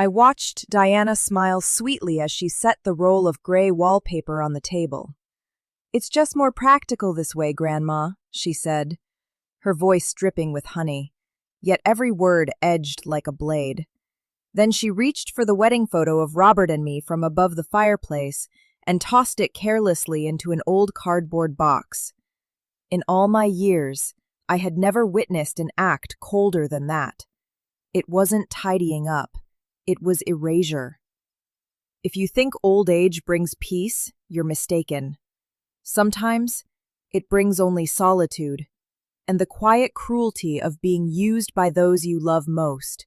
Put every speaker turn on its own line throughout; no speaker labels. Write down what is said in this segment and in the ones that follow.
I watched Diana smile sweetly as she set the roll of gray wallpaper on the table. "It's just more practical this way, Grandma," she said, her voice dripping with honey, yet every word edged like a blade. Then she reached for the wedding photo of Robert and me from above the fireplace and tossed it carelessly into an old cardboard box. In all my years, I had never witnessed an act colder than that. It wasn't tidying up. It was erasure. If you think old age brings peace, you're mistaken. Sometimes, it brings only solitude and the quiet cruelty of being used by those you love most.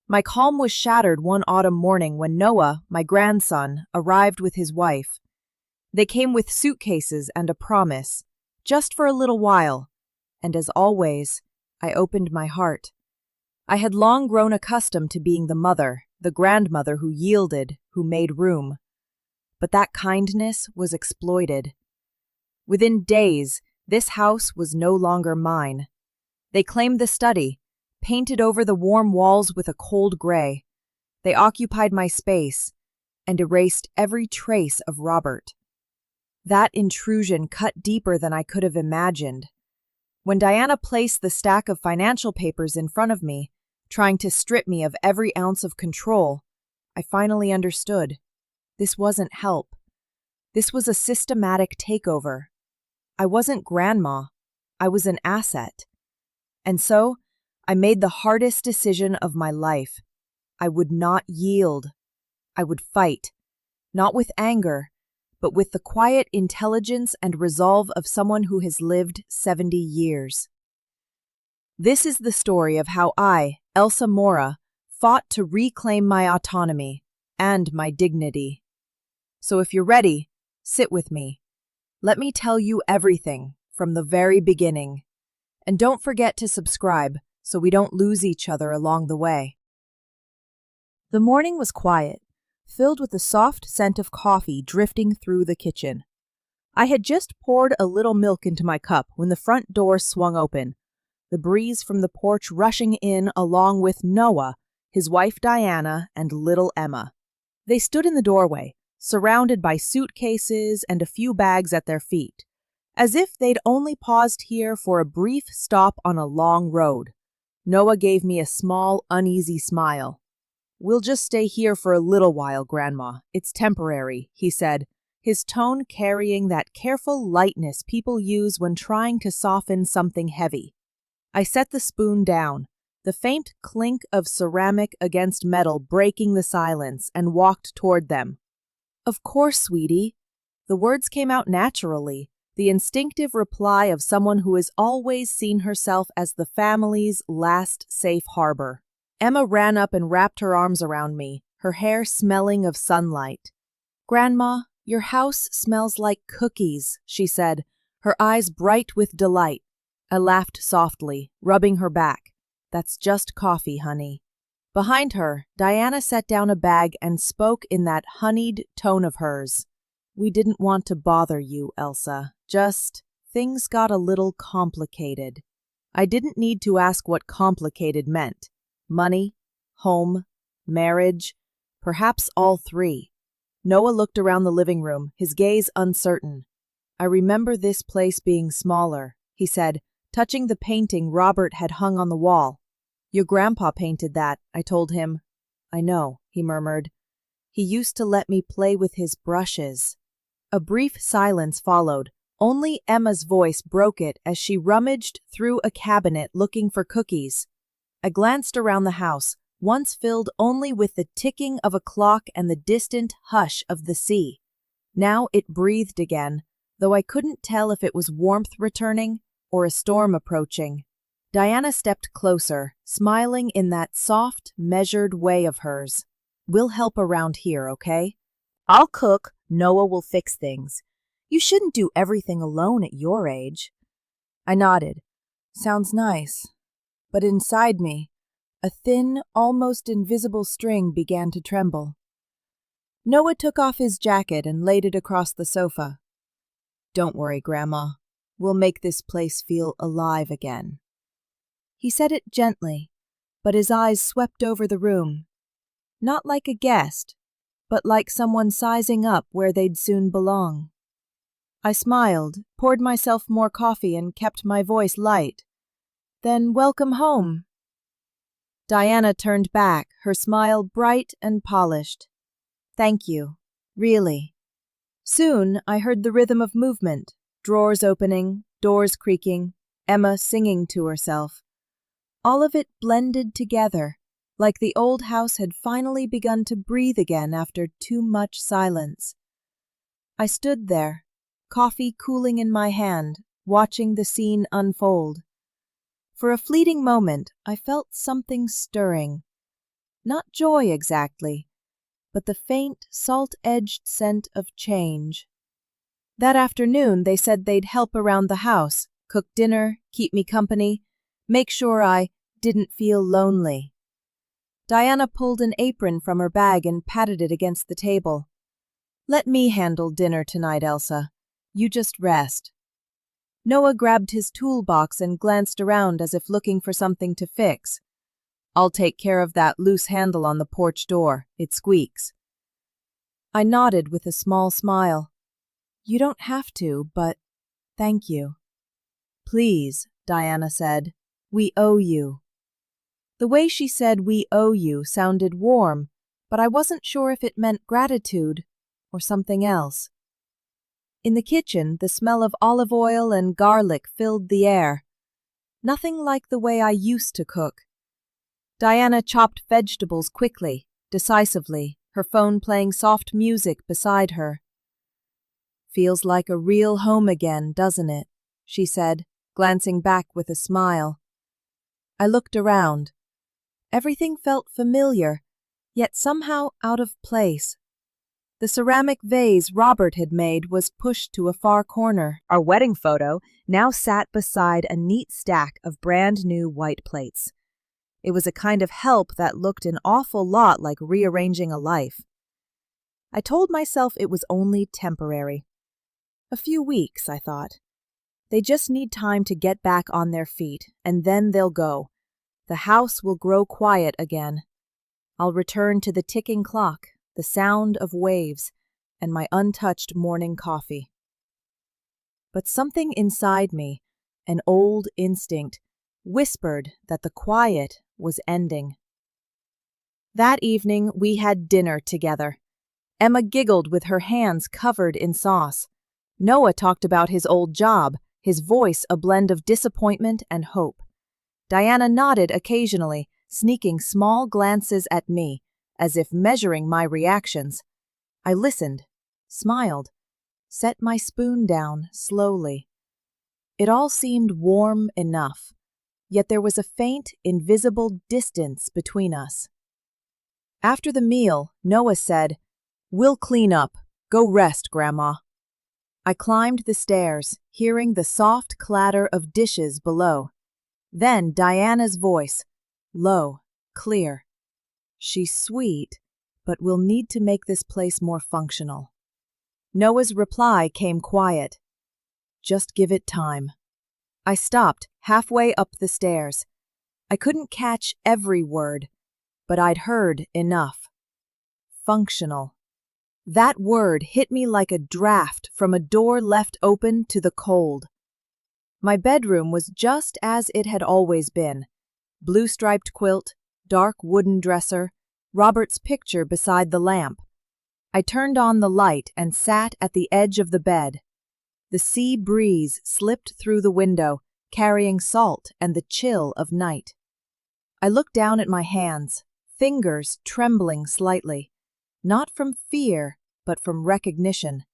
My calm was shattered one autumn morning when Noah, my grandson, arrived with his wife. They came with suitcases and a promise, just for a little while, and as always, I opened my heart. I had long grown accustomed to being the mother, the grandmother who yielded, who made room. But that kindness was exploited. Within days, this house was no longer mine. They claimed the study, painted over the warm walls with a cold gray. They occupied my space and erased every trace of Robert. That intrusion cut deeper than I could have imagined. When Diana placed the stack of financial papers in front of me, trying to strip me of every ounce of control, I finally understood. This wasn't help. This was a systematic takeover. I wasn't grandma. I was an asset. And so, I made the hardest decision of my life. I would not yield. I would fight, not with anger, but with the quiet intelligence and resolve of someone who has lived 70 years. This is the story of how I, Elsa Mora, fought to reclaim my autonomy and my dignity. So if you're ready, sit with me. Let me tell you everything from the very beginning. And don't forget to subscribe so we don't lose each other along the way. The morning was quiet, filled with the soft scent of coffee drifting through the kitchen. I had just poured a little milk into my cup when the front door swung open, the breeze from the porch rushing in along with Noah, his wife Diana, and little Emma. They stood in the doorway, surrounded by suitcases and a few bags at their feet, as if they'd only paused here for a brief stop on a long road. Noah gave me a small, uneasy smile. "We'll just stay here for a little while, Grandma. It's temporary," he said, his tone carrying that careful lightness people use when trying to soften something heavy. I set the spoon down, the faint clink of ceramic against metal breaking the silence, and walked toward them. "Of course, sweetie." The words came out naturally, the instinctive reply of someone who has always seen herself as the family's last safe harbor. Emma ran up and wrapped her arms around me, her hair smelling of sunlight. "Grandma, your house smells like cookies," she said, her eyes bright with delight. I laughed softly, rubbing her back. "That's just coffee, honey." Behind her, Diana set down a bag and spoke in that honeyed tone of hers. "We didn't want to bother you, Elsa. Just, things got a little complicated." I didn't need to ask what complicated meant. Money, home, marriage, perhaps all three. Noah looked around the living room, his gaze uncertain. "I remember this place being smaller," he said, touching the painting Robert had hung on the wall. "Your grandpa painted that," I told him. "I know," he murmured. "He used to let me play with his brushes." A brief silence followed. Only Emma's voice broke it as she rummaged through a cabinet looking for cookies. I glanced around the house, once filled only with the ticking of a clock and the distant hush of the sea. Now it breathed again, though I couldn't tell if it was warmth returning or a storm approaching. Diana stepped closer, smiling in that soft, measured way of hers. "We'll help around here, okay? I'll cook, Noah will fix things. You shouldn't do everything alone at your age." I nodded. "Sounds nice." But inside me, a thin, almost invisible string began to tremble. Noah took off his jacket and laid it across the sofa. "Don't worry, Grandma. We'll make this place feel alive again." He said it gently, but his eyes swept over the room. Not like a guest, but like someone sizing up where they'd soon belong. I smiled, poured myself more coffee, and kept my voice light. Then welcome home. Diana turned back, her smile bright and polished. Thank you, really. Soon I heard the rhythm of movement, drawers opening, doors creaking, Emma singing to herself. All of it blended together, like the old house had finally begun to breathe again after too much silence. I stood there, coffee cooling in my hand, watching the scene unfold. For a fleeting moment, I felt something stirring. Not joy exactly, but the faint, salt-edged scent of change. That afternoon, they said they'd help around the house, cook dinner, keep me company, make sure I didn't feel lonely. Diana pulled an apron from her bag and patted it against the table. Let me handle dinner tonight, Elsa. You just rest. Noah grabbed his toolbox and glanced around as if looking for something to fix. I'll take care of that loose handle on the porch door. It squeaks. I nodded with a small smile. You don't have to, but thank you. Please, Diana said. We owe you. The way she said we owe you sounded warm, but I wasn't sure if it meant gratitude or something else. In the kitchen, the smell of olive oil and garlic filled the air. Nothing like the way I used to cook. Diana chopped vegetables quickly, decisively, her phone playing soft music beside her. Feels like a real home again, doesn't it? She said, glancing back with a smile. I looked around. Everything felt familiar, yet somehow out of place. The ceramic vase Robert had made was pushed to a far corner. Our wedding photo now sat beside a neat stack of brand new white plates. It was a kind of help that looked an awful lot like rearranging a life. I told myself it was only temporary. A few weeks, I thought. They just need time to get back on their feet, and then they'll go. The house will grow quiet again. I'll return to the ticking clock, the sound of waves, and my untouched morning coffee. But something inside me, an old instinct, whispered that the quiet was ending. That evening, we had dinner together. Emma giggled with her hands covered in sauce. Noah talked about his old job, his voice a blend of disappointment and hope. Diana nodded occasionally, sneaking small glances at me, as if measuring my reactions. I listened, smiled, set my spoon down slowly. It all seemed warm enough, yet there was a faint, invisible distance between us. After the meal, Noah said, "We'll clean up. Go rest, Grandma." I climbed the stairs, hearing the soft clatter of dishes below. Then Diana's voice, low, clear. She's sweet, but we'll need to make this place more functional. Noah's reply came quiet. Just give it time. I stopped halfway up the stairs. I couldn't catch every word, but I'd heard enough. Functional. That word hit me like a draft from a door left open to the cold. My bedroom was just as it had always been. Blue-striped quilt, dark wooden dresser, Robert's picture beside the lamp. I turned on the light and sat at the edge of the bed. The sea breeze slipped through the window, carrying salt and the chill of night. I looked down at my hands, fingers trembling slightly, not from fear, but from recognition.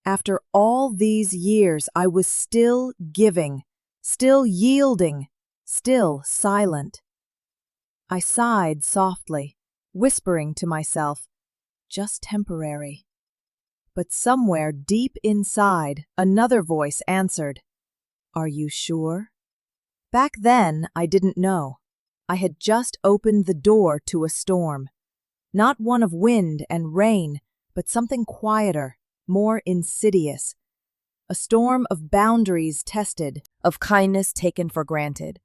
After all these years, I was still giving, still yielding, still silent. I sighed softly, whispering to myself, just temporary. But somewhere deep inside, another voice answered, "Are you sure?" Back then, I didn't know. I had just opened the door to a storm. Not one of wind and rain, but something quieter, more insidious. A storm of boundaries tested, of kindness taken for granted,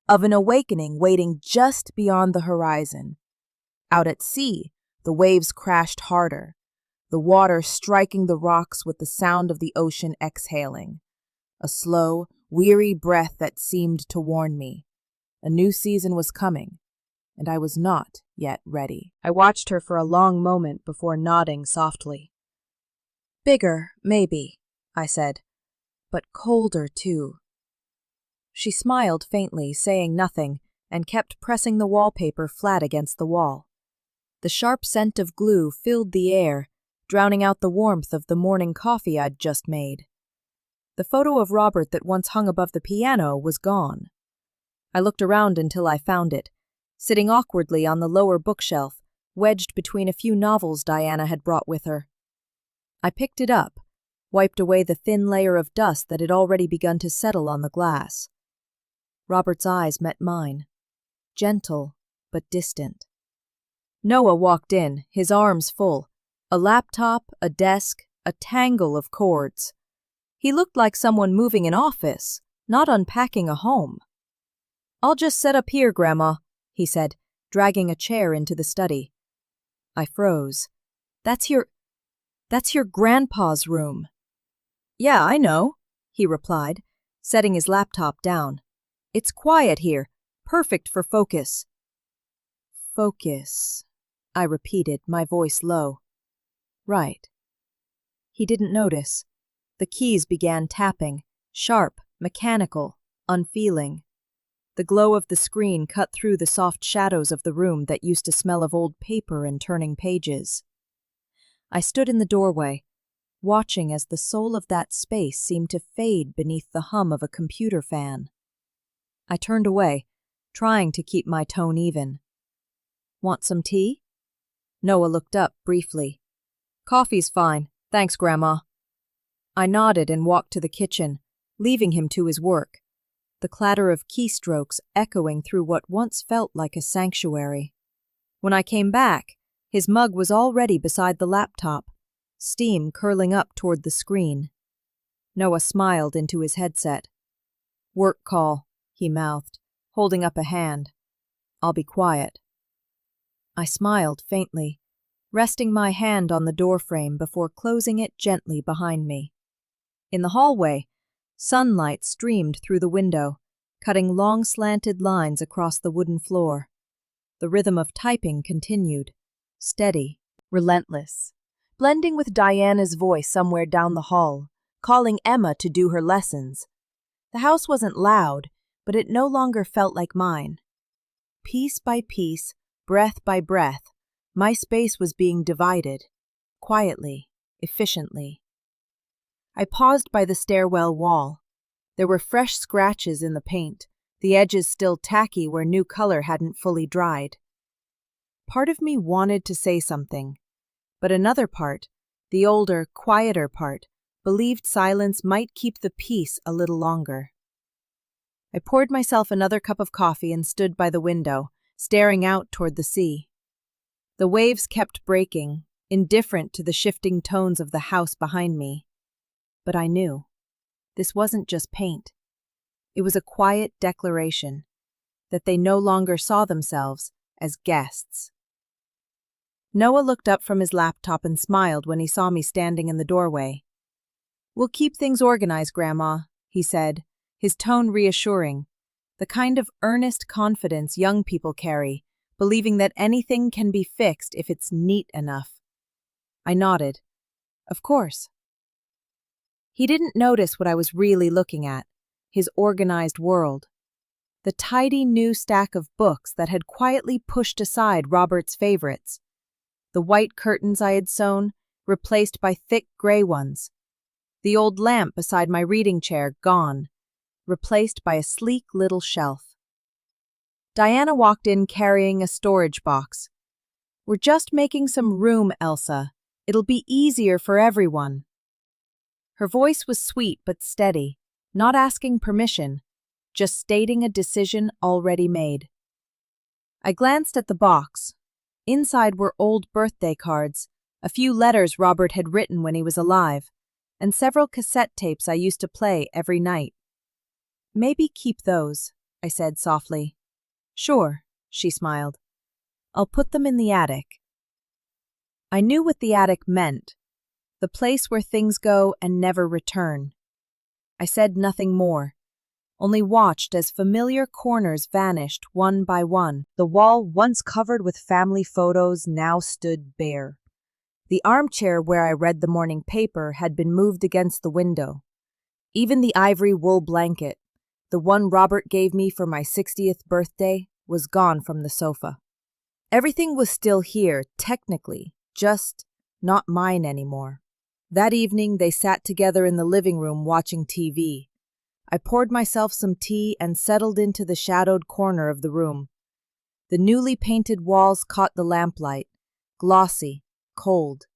of an awakening waiting just beyond the horizon. Out at sea, the waves crashed harder, the water striking the rocks with the sound of the ocean exhaling. A slow, weary breath that seemed to warn me. A new season was coming, and I was not yet ready. I watched her for a long moment before nodding softly. Bigger, maybe, I said, but colder too. She smiled faintly, saying nothing, and kept pressing the wallpaper flat against the wall. The sharp scent of glue filled the air, drowning out the warmth of the morning coffee I'd just made. The photo of Robert that once hung above the piano was gone. I looked around until I found it, sitting awkwardly on the lower bookshelf, wedged between a few novels Diana had brought with her. I picked it up, wiped away the thin layer of dust that had already begun to settle on the glass. Robert's eyes met mine, gentle but distant. Noah walked in, his arms full, a laptop, a desk, a tangle of cords. He looked like someone moving an office, not unpacking a home. "I'll just set up here, Grandma," he said, dragging a chair into the study. I froze. That's your grandpa's room." "Yeah, I know," he replied, setting his laptop down. "It's quiet here, perfect for focus." "Focus," I repeated, my voice low. "Right." He didn't notice. The keys began tapping, sharp, mechanical, unfeeling. The glow of the screen cut through the soft shadows of the room that used to smell of old paper and turning pages. I stood in the doorway, watching as the soul of that space seemed to fade beneath the hum of a computer fan. I turned away, trying to keep my tone even. "Want some tea?" Noah looked up briefly. "Coffee's fine, thanks, Grandma." I nodded and walked to the kitchen, leaving him to his work, the clatter of keystrokes echoing through what once felt like a sanctuary. When I came back, his mug was already beside the laptop, steam curling up toward the screen. Noah smiled into his headset. "Work call," he mouthed, holding up a hand. "I'll be quiet." I smiled faintly, resting my hand on the doorframe before closing it gently behind me. In the hallway, sunlight streamed through the window, cutting long slanted lines across the wooden floor. The rhythm of typing continued, steady, relentless, blending with Diana's voice somewhere down the hall, calling Emma to do her lessons. The house wasn't loud, but it no longer felt like mine. Piece by piece, breath by breath, my space was being divided, quietly, efficiently. I paused by the stairwell wall. There were fresh scratches in the paint, the edges still tacky where new color hadn't fully dried. Part of me wanted to say something, but another part, the older, quieter part, believed silence might keep the peace a little longer. I poured myself another cup of coffee and stood by the window, staring out toward the sea. The waves kept breaking, indifferent to the shifting tones of the house behind me. But I knew. This wasn't just paint. It was a quiet declaration that they no longer saw themselves as guests. Noah looked up from his laptop and smiled when he saw me standing in the doorway. "We'll keep things organized, Grandma," he said, his tone reassuring, the kind of earnest confidence young people carry, believing that anything can be fixed if it's neat enough. I nodded. Of course. He didn't notice what I was really looking at, his organized world. The tidy new stack of books that had quietly pushed aside Robert's favorites. The white curtains I had sewn, replaced by thick gray ones. The old lamp beside my reading chair, gone, replaced by a sleek little shelf. Diana walked in carrying a storage box. "We're just making some room, Elsa. It'll be easier for everyone." Her voice was sweet but steady, not asking permission, just stating a decision already made. I glanced at the box. Inside were old birthday cards, a few letters Robert had written when he was alive, and several cassette tapes I used to play every night. "Maybe keep those," I said softly. "Sure," she smiled. I'll put them in the attic. I knew what the attic meant, the place where things go and never return. I said nothing more, only watched as familiar corners vanished one by one. The wall once covered with family photos now stood bare. The armchair where I read the morning paper had been moved against the window. Even the ivory wool blanket, the one Robert gave me for my 60th birthday, was gone from the sofa. Everything was still here, technically, just not mine anymore. That evening, they sat together in the living room watching TV. I poured myself some tea and settled into the shadowed corner of the room. The newly painted walls caught the lamplight, glossy, cold.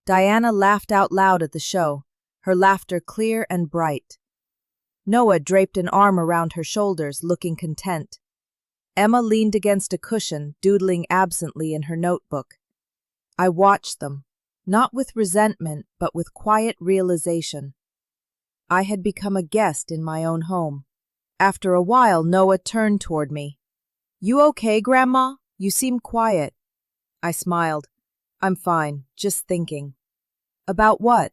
Diana laughed out loud at the show, her laughter clear and bright. Noah draped an arm around her shoulders, looking content. Emma leaned against a cushion, doodling absently in her notebook. I watched them, not with resentment, but with quiet realization. I had become a guest in my own home. After a while, Noah turned toward me. "You okay, Grandma? You seem quiet." I smiled. "I'm fine, just thinking." "About what?"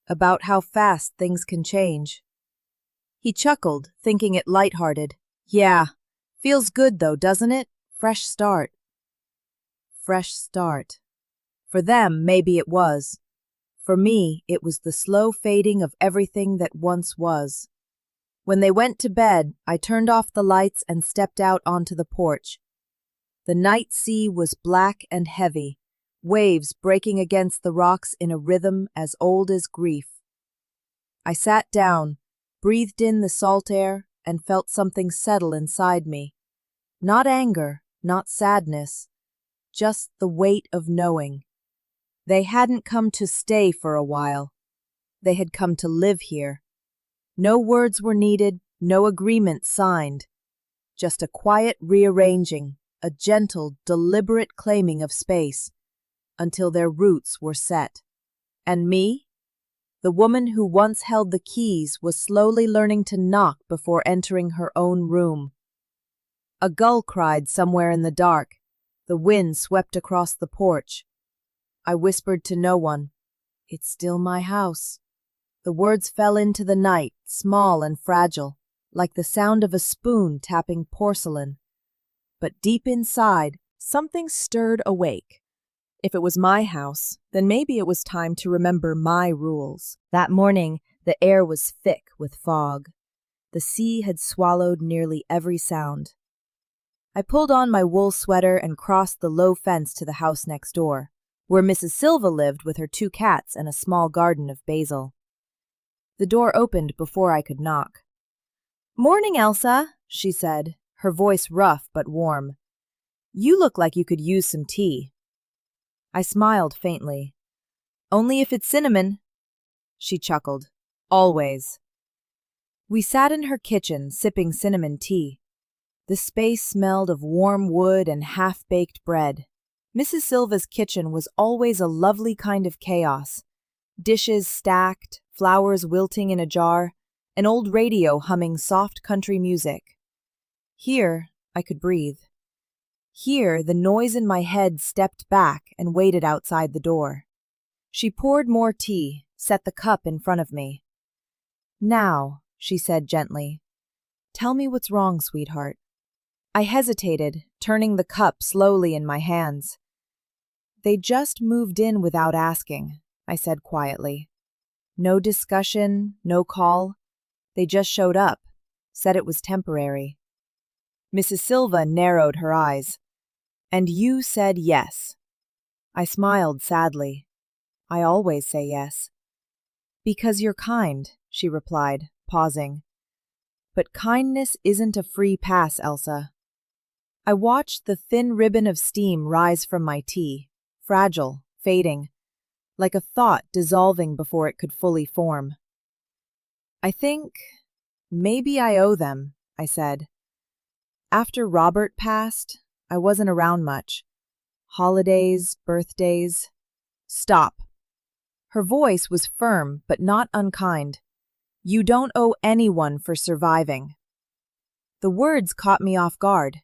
"About how fast things can change." He chuckled, thinking it lighthearted. "Yeah, feels good though, doesn't it? Fresh start." Fresh start. For them, maybe it was. For me, it was the slow fading of everything that once was. When they went to bed, I turned off the lights and stepped out onto the porch. The night sea was black and heavy, waves breaking against the rocks in a rhythm as old as grief. I sat down, breathed in the salt air, and felt something settle inside me. Not anger, not sadness, just the weight of knowing. They hadn't come to stay for a while. They had come to live here. No words were needed, no agreement signed. Just a quiet rearranging, a gentle, deliberate claiming of space, until their roots were set. And me? The woman who once held the keys was slowly learning to knock before entering her own room. A gull cried somewhere in the dark. The wind swept across the porch. I whispered to no one, "It's still my house." The words fell into the night, small and fragile, like the sound of a spoon tapping porcelain. But deep inside, something stirred awake. If it was my house, then maybe it was time to remember my rules. That morning, the air was thick with fog. The sea had swallowed nearly every sound. I pulled on my wool sweater and crossed the low fence to the house next door, where Mrs. Silva lived with her 2 cats and a small garden of basil. The door opened before I could knock. "Morning, Elsa," she said, her voice rough but warm. "You look like you could use some tea." I smiled faintly. "Only if it's cinnamon." She chuckled. "Always." We sat in her kitchen, sipping cinnamon tea. The space smelled of warm wood and half-baked bread. Mrs. Silva's kitchen was always a lovely kind of chaos. Dishes stacked, flowers wilting in a jar, an old radio humming soft country music. Here, I could breathe. Here, the noise in my head stepped back and waited outside the door. She poured more tea, set the cup in front of me. "Now," she said gently, "tell me what's wrong, sweetheart." I hesitated, turning the cup slowly in my hands. "They just moved in without asking," I said quietly. "No discussion, no call. They just showed up, said it was temporary." Mrs. Silva narrowed her eyes. "And you said yes." I smiled sadly. "I always say yes." "Because you're kind," she replied, pausing. "But kindness isn't a free pass, Elsa." I watched the thin ribbon of steam rise from my tea, fragile, fading, like a thought dissolving before it could fully form. "I think maybe I owe them," I said. "After Robert passed, I wasn't around much. Holidays, birthdays." "Stop." Her voice was firm but not unkind. "You don't owe anyone for surviving." The words caught me off guard.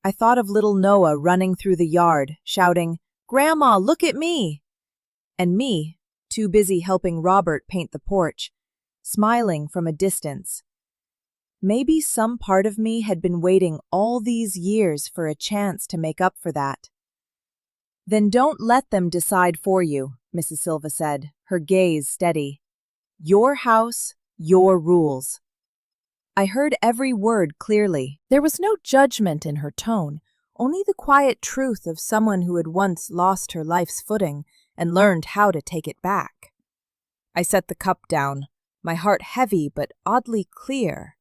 I thought of little Noah running through the yard, shouting, "Grandma, look at me!" And me, too busy helping Robert paint the porch, smiling from a distance. Maybe some part of me had been waiting all these years for a chance to make up for that. "Then don't let them decide for you," Mrs. Silva said, her gaze steady. "Your house, your rules." I heard every word clearly. There was no judgment in her tone, only the quiet truth of someone who had once lost her life's footing and learned how to take it back. I set the cup down, my heart heavy but oddly clear.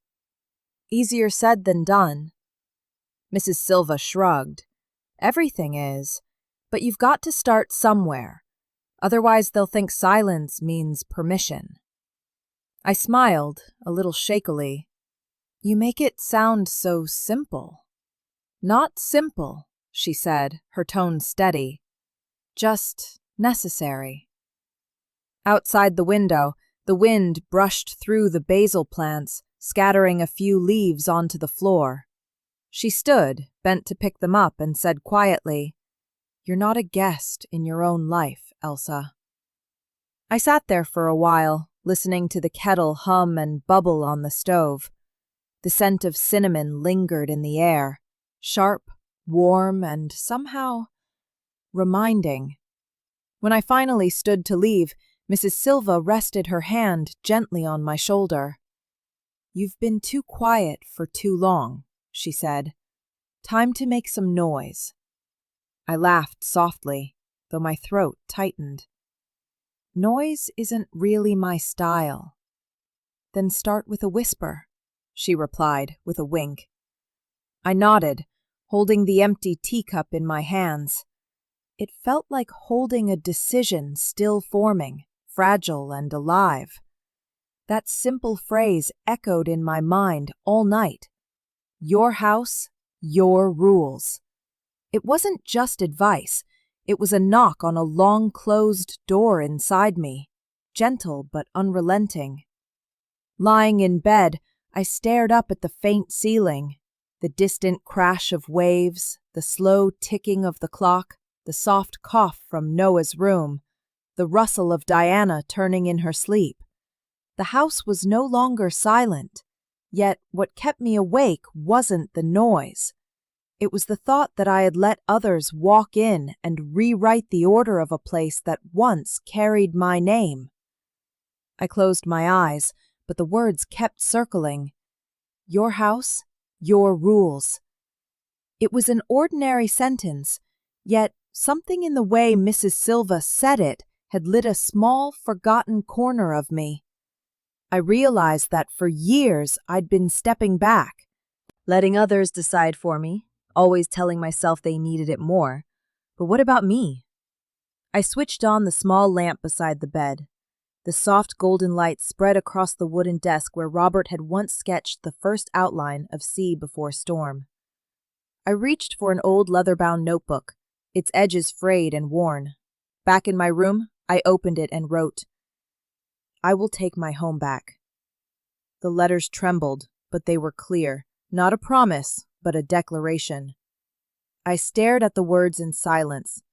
Easier said than done. Mrs. Silva shrugged. "Everything is, but you've got to start somewhere. Otherwise they'll think silence means permission." I smiled, a little shakily. "You make it sound so simple." "Not simple," she said, her tone steady. "Just necessary." Outside the window, the wind brushed through the basil plants, scattering a few leaves onto the floor. She stood, bent to pick them up, and said quietly, "You're not a guest in your own life, Elsa." I sat there for a while, listening to the kettle hum and bubble on the stove. The scent of cinnamon lingered in the air, sharp, warm, and somehow reminding. When I finally stood to leave, Mrs. Silva rested her hand gently on my shoulder. "You've been too quiet for too long," she said. "Time to make some noise." I laughed softly, though my throat tightened. "Noise isn't really my style." "Then start with a whisper," she replied with a wink. I nodded, holding the empty teacup in my hands. It felt like holding a decision still forming, fragile and alive. That simple phrase echoed in my mind all night. Your house, your rules. It wasn't just advice. It was a knock on a long-closed door inside me, gentle but unrelenting. Lying in bed, I stared up at the faint ceiling, the distant crash of waves, the slow ticking of the clock, the soft cough from Noah's room, the rustle of Diana turning in her sleep. The house was no longer silent, yet what kept me awake wasn't the noise. It was the thought that I had let others walk in and rewrite the order of a place that once carried my name. I closed my eyes, but the words kept circling. Your house, your rules. It was an ordinary sentence, yet something in the way Mrs. Silva said it had lit a small, forgotten corner of me. I realized that for years I'd been stepping back, letting others decide for me, always telling myself they needed it more. But what about me? I switched on the small lamp beside the bed. The soft golden light spread across the wooden desk where Robert had once sketched the first outline of Sea Before Storm. I reached for an old leather-bound notebook, its edges frayed and worn. Back in my room, I opened it and wrote, "I will take my home back." The letters trembled, but they were clear, not a promise, but a declaration. I stared at the words in silence.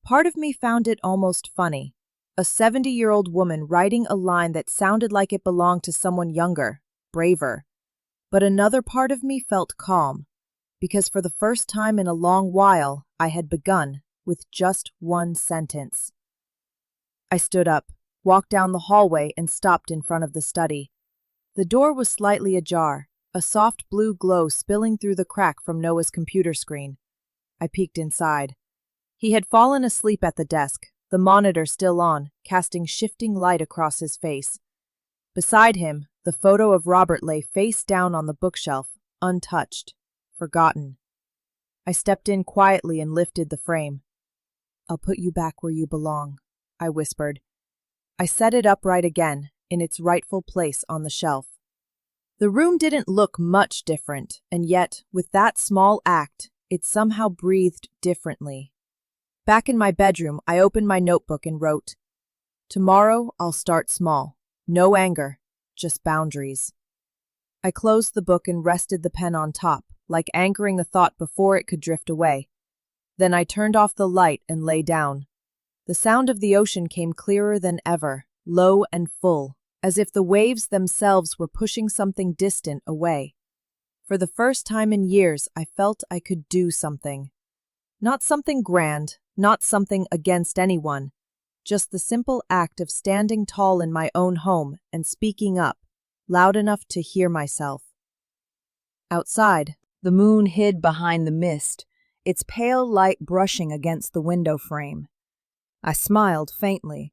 Part of me found it almost funny. A 70-year-old woman writing a line that sounded like it belonged to someone younger, braver. But another part of me felt calm, because for the first time in a long while, I had begun with just one sentence. I stood up, walked down the hallway, and stopped in front of the study. The door was slightly ajar, a soft blue glow spilling through the crack from Noah's computer screen. I peeked inside. He had fallen asleep at the desk, the monitor still on, casting shifting light across his face. Beside him, the photo of Robert lay face down on the bookshelf, untouched, forgotten. I stepped in quietly and lifted the frame. "I'll put you back where you belong," I whispered. I set it upright again, in its rightful place on the shelf. The room didn't look much different, and yet, with that small act, it somehow breathed differently. Back in my bedroom, I opened my notebook and wrote, "Tomorrow I'll start small. No anger, just boundaries." I closed the book and rested the pen on top, like anchoring a thought before it could drift away. Then I turned off the light and lay down. The sound of the ocean came clearer than ever, low and full, as if the waves themselves were pushing something distant away. For the first time in years, I felt I could do something. Not something grand, not something against anyone, just the simple act of standing tall in my own home and speaking up, loud enough to hear myself. Outside, the moon hid behind the mist, its pale light brushing against the window frame. I smiled faintly,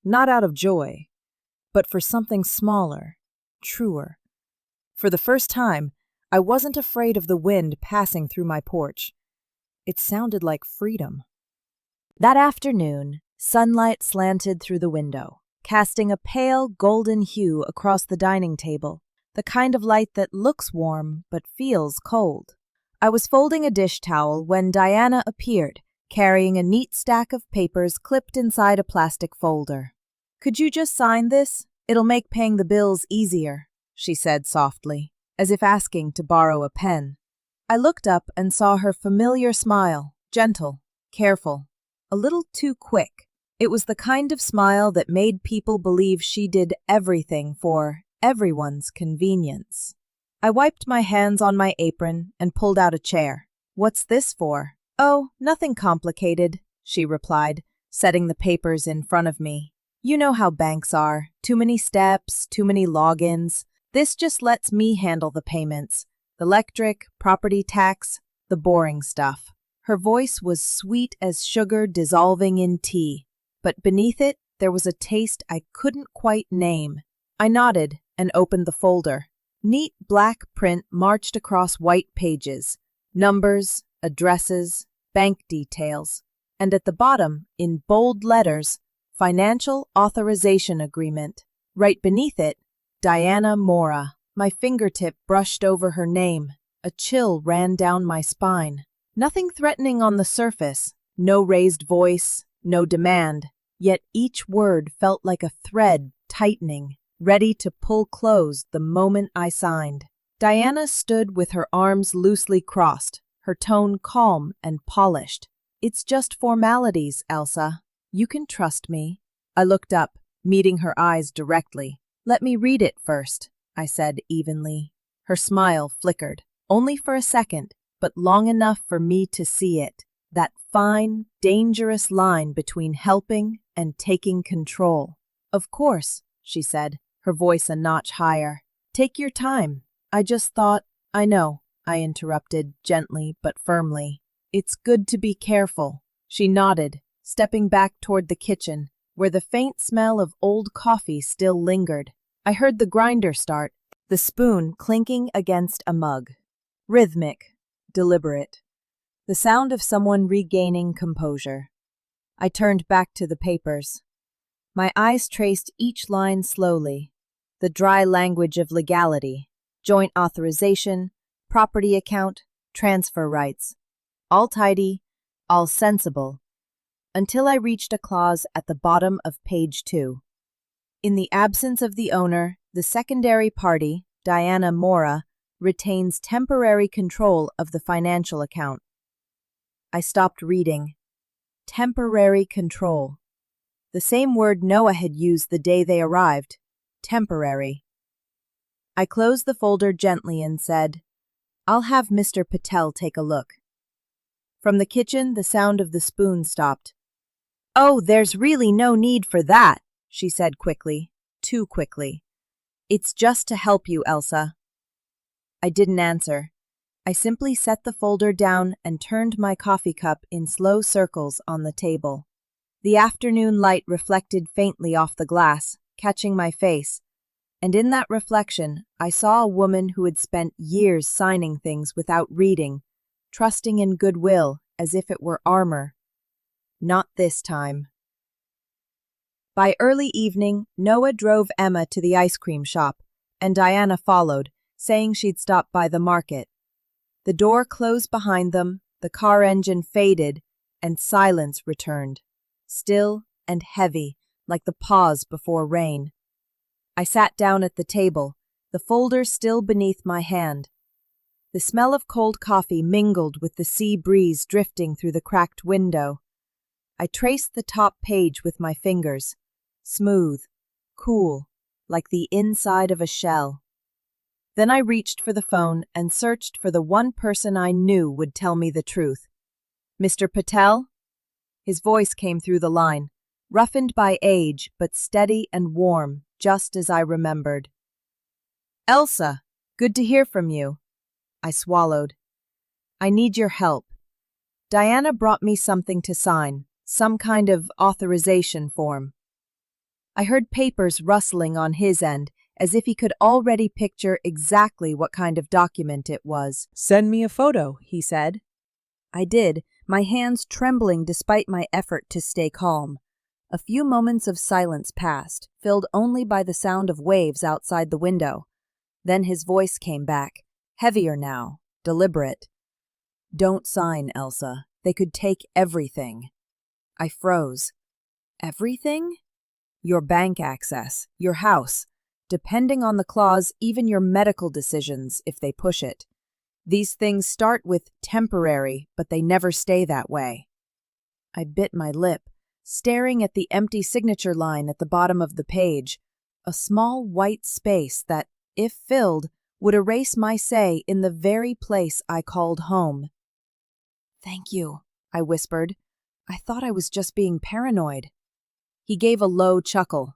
not out of joy, but for something smaller, truer. For the first time, I wasn't afraid of the wind passing through my porch. It sounded like freedom. That afternoon, sunlight slanted through the window, casting a pale golden hue across the dining table, the kind of light that looks warm but feels cold. I was folding a dish towel when Diana appeared, carrying a neat stack of papers clipped inside a plastic folder. "Could you just sign this? It'll make paying the bills easier," she said softly, as if asking to borrow a pen. I looked up and saw her familiar smile, gentle, careful, a little too quick. It was the kind of smile that made people believe she did everything for everyone's convenience. I wiped my hands on my apron and pulled out a chair. "What's this for?" "Oh, nothing complicated," she replied, setting the papers in front of me. "You know how banks are. Too many steps, too many logins. This just lets me handle the payments. Electric, property tax, the boring stuff." Her voice was sweet as sugar dissolving in tea, but beneath it there was a taste I couldn't quite name. I nodded and opened the folder. Neat black print marched across white pages, numbers, addresses, bank details, and at the bottom, in bold letters, Financial Authorization Agreement. Right beneath it, Diana Mora. My fingertip brushed over her name. A chill ran down my spine. Nothing threatening on the surface, no raised voice, no demand, yet each word felt like a thread tightening, ready to pull close the moment I signed. Diana stood with her arms loosely crossed, her tone calm and polished. "It's just formalities, Elsa. You can trust me." I looked up, meeting her eyes directly. "Let me read it first," I said evenly. Her smile flickered, only for a second, but long enough for me to see it. That fine, dangerous line between helping and taking control. "Of course," she said, her voice a notch higher. "Take your time. I just thought—" "I know," I interrupted, gently but firmly. "It's good to be careful." She nodded, stepping back toward the kitchen, where the faint smell of old coffee still lingered. I heard the grinder start, the spoon clinking against a mug. Rhythmic, deliberate. The sound of someone regaining composure. I turned back to the papers. My eyes traced each line slowly. The dry language of legality. Joint authorization, property account, transfer rights. All tidy, all sensible. Until I reached a clause at the bottom of page 2. In the absence of the owner, the secondary party, Diana Mora, retains temporary control of the financial account. I stopped reading. Temporary control. The same word Noah had used the day they arrived. Temporary. I closed the folder gently and said, "I'll have Mr. Patel take a look." From the kitchen, the sound of the spoon stopped. "Oh, there's really no need for that," she said quickly, too quickly. "It's just to help you, Elsa." I didn't answer. I simply set the folder down and turned my coffee cup in slow circles on the table. The afternoon light reflected faintly off the glass, catching my face, and in that reflection, I saw a woman who had spent years signing things without reading, trusting in goodwill as if it were armor. Not this time. By early evening, Noah drove Emma to the ice cream shop, and Diana followed, saying she'd stop by the market. The door closed behind them, the car engine faded, and silence returned, still and heavy, like the pause before rain. I sat down at the table, the folder still beneath my hand. The The smell of cold coffee mingled with the sea breeze drifting through the cracked window. I traced the top page with my fingers. Smooth, cool, like the inside of a shell. Then I reached for the phone and searched for the one person I knew would tell me the truth. "Mr. Patel?" His voice came through the line, roughened by age but steady and warm, just as I remembered. "Elsa, good to hear from you." I swallowed. "I need your help. Diana brought me something to sign, some kind of authorization form." I heard papers rustling on his end, as if he could already picture exactly what kind of document it was.
"Send me a photo," he said.
I did, my hands trembling despite my effort to stay calm. A few moments of silence passed, filled only by the sound of waves outside the window. Then his voice came back, heavier now, deliberate. "Don't sign, Elsa. They could take everything." I froze. "Everything?" "Your bank access, your house. Depending on the clause, even your medical decisions, if they push it. These things start with temporary, but they never stay that way." I bit my lip, staring at the empty signature line at the bottom of the page, a small white space that, if filled, would erase my say in the very place I called home. "Thank you," I whispered. "I thought I was just being paranoid." He gave a low chuckle.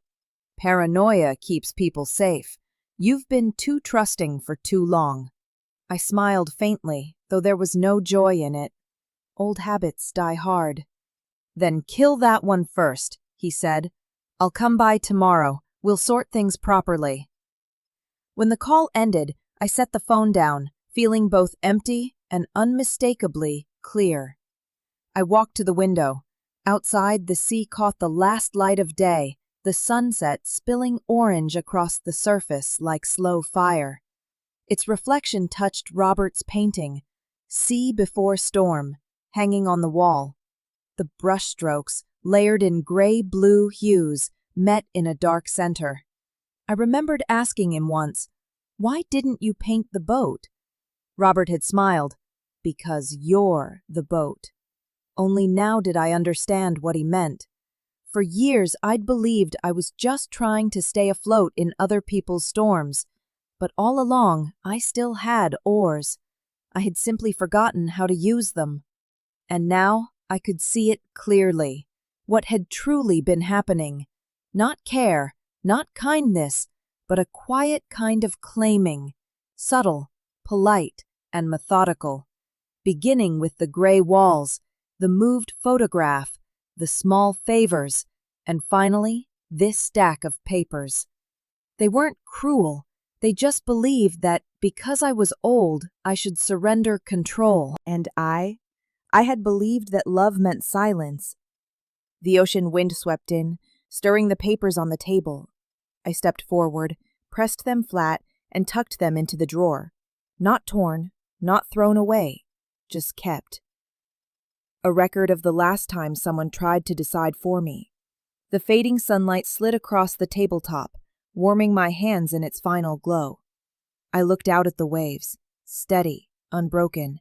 "Paranoia keeps people safe. You've been too trusting for too long." I smiled faintly, though there was no joy in it. Old habits die hard. "Then kill that one first," he said. "I'll come by tomorrow. We'll sort things properly." When the call ended, I set the phone down, feeling both empty and unmistakably clear. I walked to the window. Outside, the sea caught the last light of day, the sunset spilling orange across the surface like slow fire. Its reflection touched Robert's painting, "Sea Before Storm," hanging on the wall. The brushstrokes, layered in gray-blue hues, met in a dark center. I remembered asking him once, "Why didn't you paint the boat?" Robert had smiled, "Because you're the boat." Only now did I understand what he meant. For years, I'd believed I was just trying to stay afloat in other people's storms, but all along, I still had oars. I had simply forgotten how to use them. And now, I could see it clearly, what had truly been happening. Not care, not kindness, but a quiet kind of claiming, subtle, polite, and methodical, beginning with the gray walls, the moved photograph, the small favors, and finally, this stack of papers. They weren't cruel, they just believed that because I was old, I should surrender control, and I had believed that love meant silence. The ocean wind swept in, stirring the papers on the table. I stepped forward, pressed them flat, and tucked them into the drawer. Not torn, not thrown away, just kept. A record of the last time someone tried to decide for me. The fading sunlight slid across the tabletop, warming my hands in its final glow. I looked out at the waves, steady, unbroken,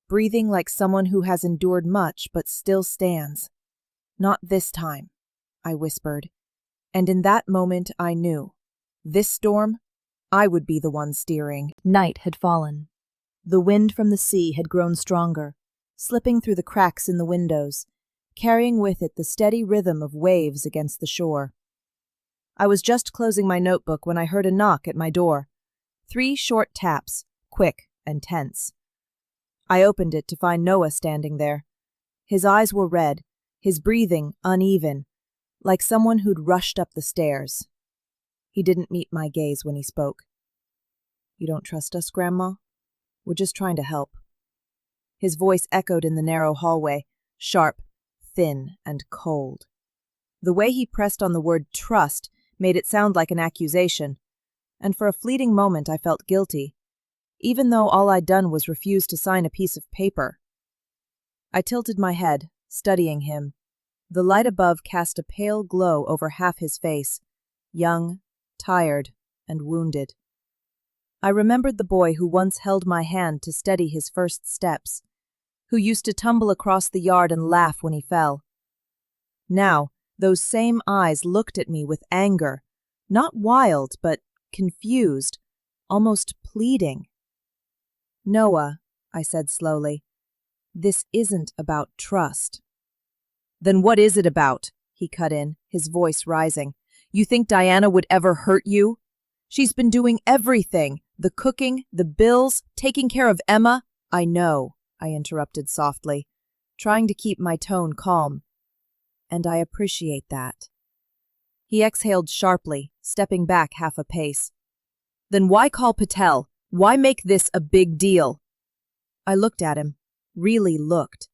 breathing like someone who has endured much but still stands. "Not this time," I whispered, and in that moment I knew. This storm, I would be the one steering. Night had fallen. The wind from the sea had grown stronger, slipping through the cracks in the windows, carrying with it the steady rhythm of waves against the shore. I was just closing my notebook when I heard a knock at my door. 3 short taps, quick and tense. I opened it to find Noah standing there. His eyes were red, his breathing uneven, like someone who'd rushed up the stairs. He didn't meet my gaze when he spoke. "You don't trust us, Grandma? We're just trying to help." His voice echoed in the narrow hallway, sharp, thin, and cold. The way he pressed on the word trust made it sound like an accusation, and for a fleeting moment I felt guilty, even though all I'd done was refuse to sign a piece of paper. I tilted my head, studying him. The light above cast a pale glow over half his face, young, tired, and wounded. I remembered the boy who once held my hand to steady his first steps, who used to tumble across the yard and laugh when he fell. Now, those same eyes looked at me with anger, not wild, but confused, almost pleading. "Noah," I said slowly, "this isn't about trust." "Then what is it about?" he cut in, his voice rising. "You think Diana would ever hurt you? She's been doing everything, the cooking, the bills, taking care of Emma." "I know," I interrupted softly, trying to keep my tone calm. "And I appreciate that." He exhaled sharply, stepping back half a pace. "Then why call Patel? Why make this a big deal?" I looked at him, really looked,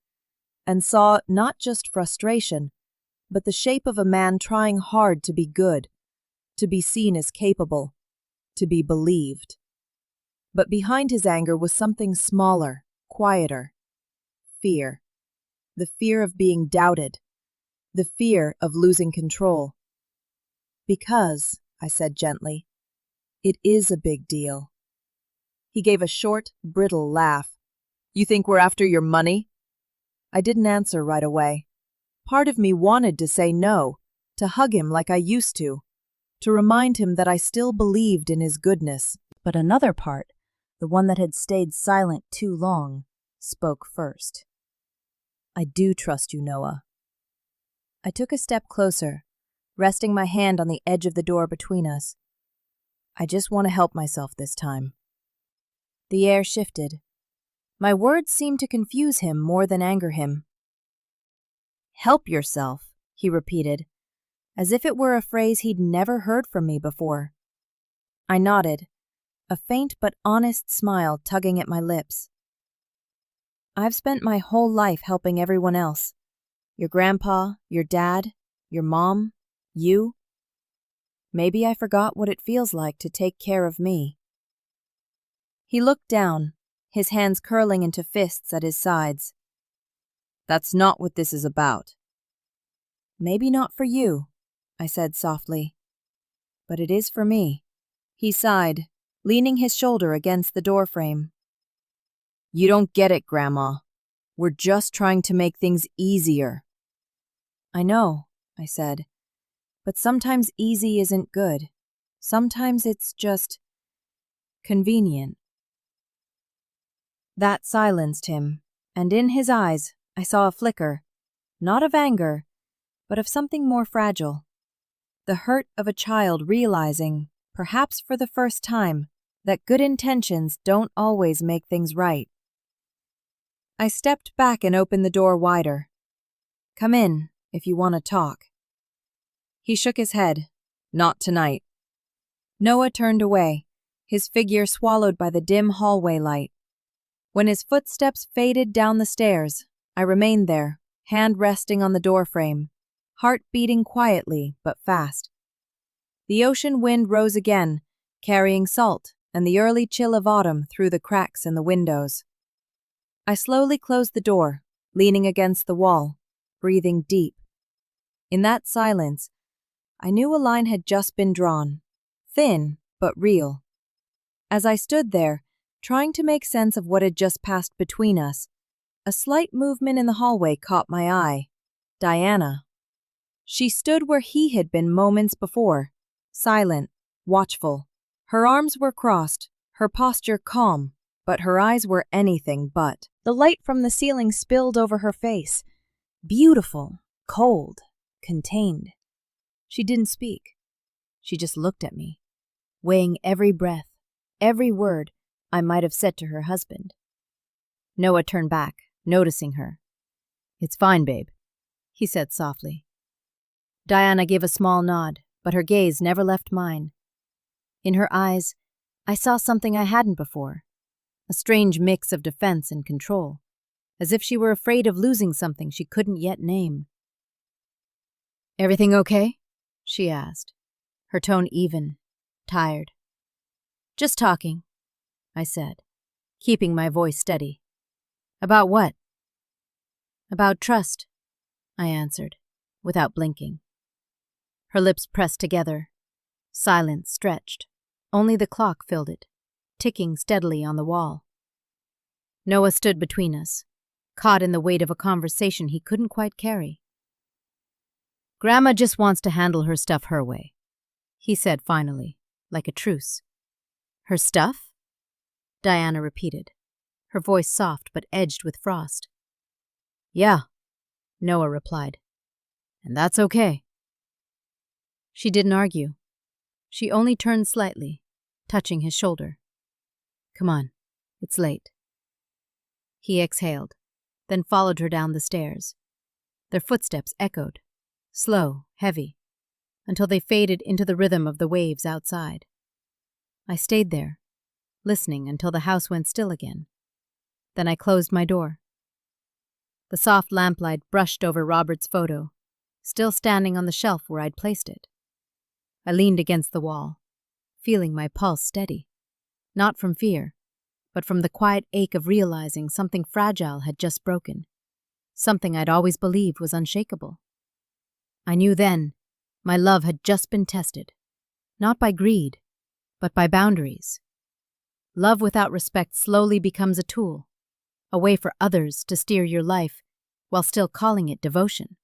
and saw not just frustration, but the shape of a man trying hard to be good, to be seen as capable, to be believed. But behind his anger was something smaller, quieter. Fear. The fear of being doubted. The fear of losing control. "Because," I said gently, "it is a big deal." He gave a short, brittle laugh. "You think we're after your money?" I didn't answer right away. Part of me wanted to say no, to hug him like I used to remind him that I still believed in his goodness. But another part, the one that had stayed silent too long, spoke first. "I do trust you, Noah." I took a step closer, resting my hand on the edge of the door between us. "I just want to help myself this time." The air shifted. My words seemed to confuse him more than anger him. "Help yourself," he repeated, as if it were a phrase he'd never heard from me before. I nodded, a faint but honest smile tugging at my lips. "I've spent my whole life helping everyone else. Your grandpa, your dad, your mom, you. Maybe I forgot what it feels like to take care of me." He looked down, his hands curling into fists at his sides. "That's not what this is about." "Maybe not for you," I said softly. "But it is for me." He sighed, leaning his shoulder against the doorframe. "You don't get it, Grandma. We're just trying to make things easier." "I know," I said, "but sometimes easy isn't good. Sometimes it's just convenient." That silenced him, and in his eyes I saw a flicker, not of anger, but of something more fragile. The hurt of a child realizing, perhaps for the first time, that good intentions don't always make things right. I stepped back and opened the door wider. "Come in, if you want to talk." He shook his head. "Not tonight." Noah turned away, his figure swallowed by the dim hallway light. When his footsteps faded down the stairs, I remained there, hand resting on the doorframe, heart beating quietly but fast. The ocean wind rose again, carrying salt and the early chill of autumn through the cracks in the windows. I slowly closed the door, leaning against the wall, breathing deep. In that silence, I knew a line had just been drawn, thin but real. As I stood there, trying to make sense of what had just passed between us, a slight movement in the hallway caught my eye. Diana. She stood where he had been moments before, silent, watchful. Her arms were crossed, her posture calm, but her eyes were anything but. The light from the ceiling spilled over her face. Beautiful, cold, contained. She didn't speak. She just looked at me, weighing every breath, every word I might have said to her husband. Noah turned back, noticing her. "It's fine, babe," he said softly. Diana gave a small nod, but her gaze never left mine. In her eyes, I saw something I hadn't before, a strange mix of defense and control, as if she were afraid of losing something she couldn't yet name. "Everything okay?" she asked, her tone even, tired. "Just talking," I said, keeping my voice steady. "About what?" "About trust," I answered, without blinking. Her lips pressed together. Silence stretched. Only the clock filled it,
ticking steadily on the wall. Noah stood between us, caught in the weight of a conversation he couldn't quite carry. "Grandma just wants to handle her stuff her way," he said finally, like a truce. "Her stuff?" Diana repeated, her voice soft but edged with frost. "Yeah," Noah replied. "And that's okay." She didn't argue. She only turned slightly, touching his shoulder. "Come on, it's late." He exhaled, then followed her down the stairs. Their footsteps echoed, slow, heavy, until they faded into the rhythm of the waves outside. I stayed there, listening until the house went still again. Then I closed my door. The soft lamplight brushed over Robert's photo, still standing on the shelf where I'd placed it. I leaned against the wall, feeling my pulse steady, not from fear, but from the quiet ache of realizing something fragile had just broken, something I'd always believed was unshakable. I knew then my love had just been tested, not by greed, but by boundaries. Love without respect slowly becomes a tool, a way for others to steer your life while still calling it devotion.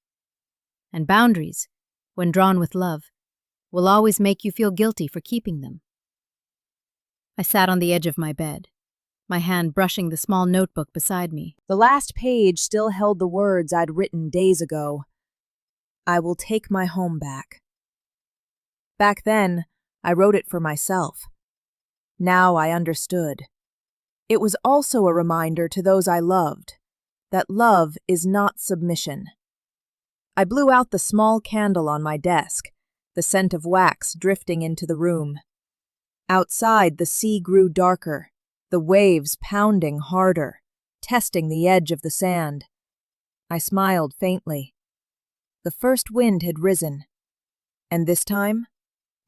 And boundaries, when drawn with love, will always make you feel guilty for keeping them. I sat on the edge of my bed, my hand brushing the small notebook beside me.
The last page still held the words I'd written days ago. I will take my home back. Back then, I wrote it for myself. Now I understood. It was also a reminder to those I loved that love is not submission. I blew out the small candle on my desk, the scent of wax drifting into the room. Outside, the sea grew darker, the waves pounding harder, testing the edge of the sand. I smiled faintly. The first wind had risen, and this time,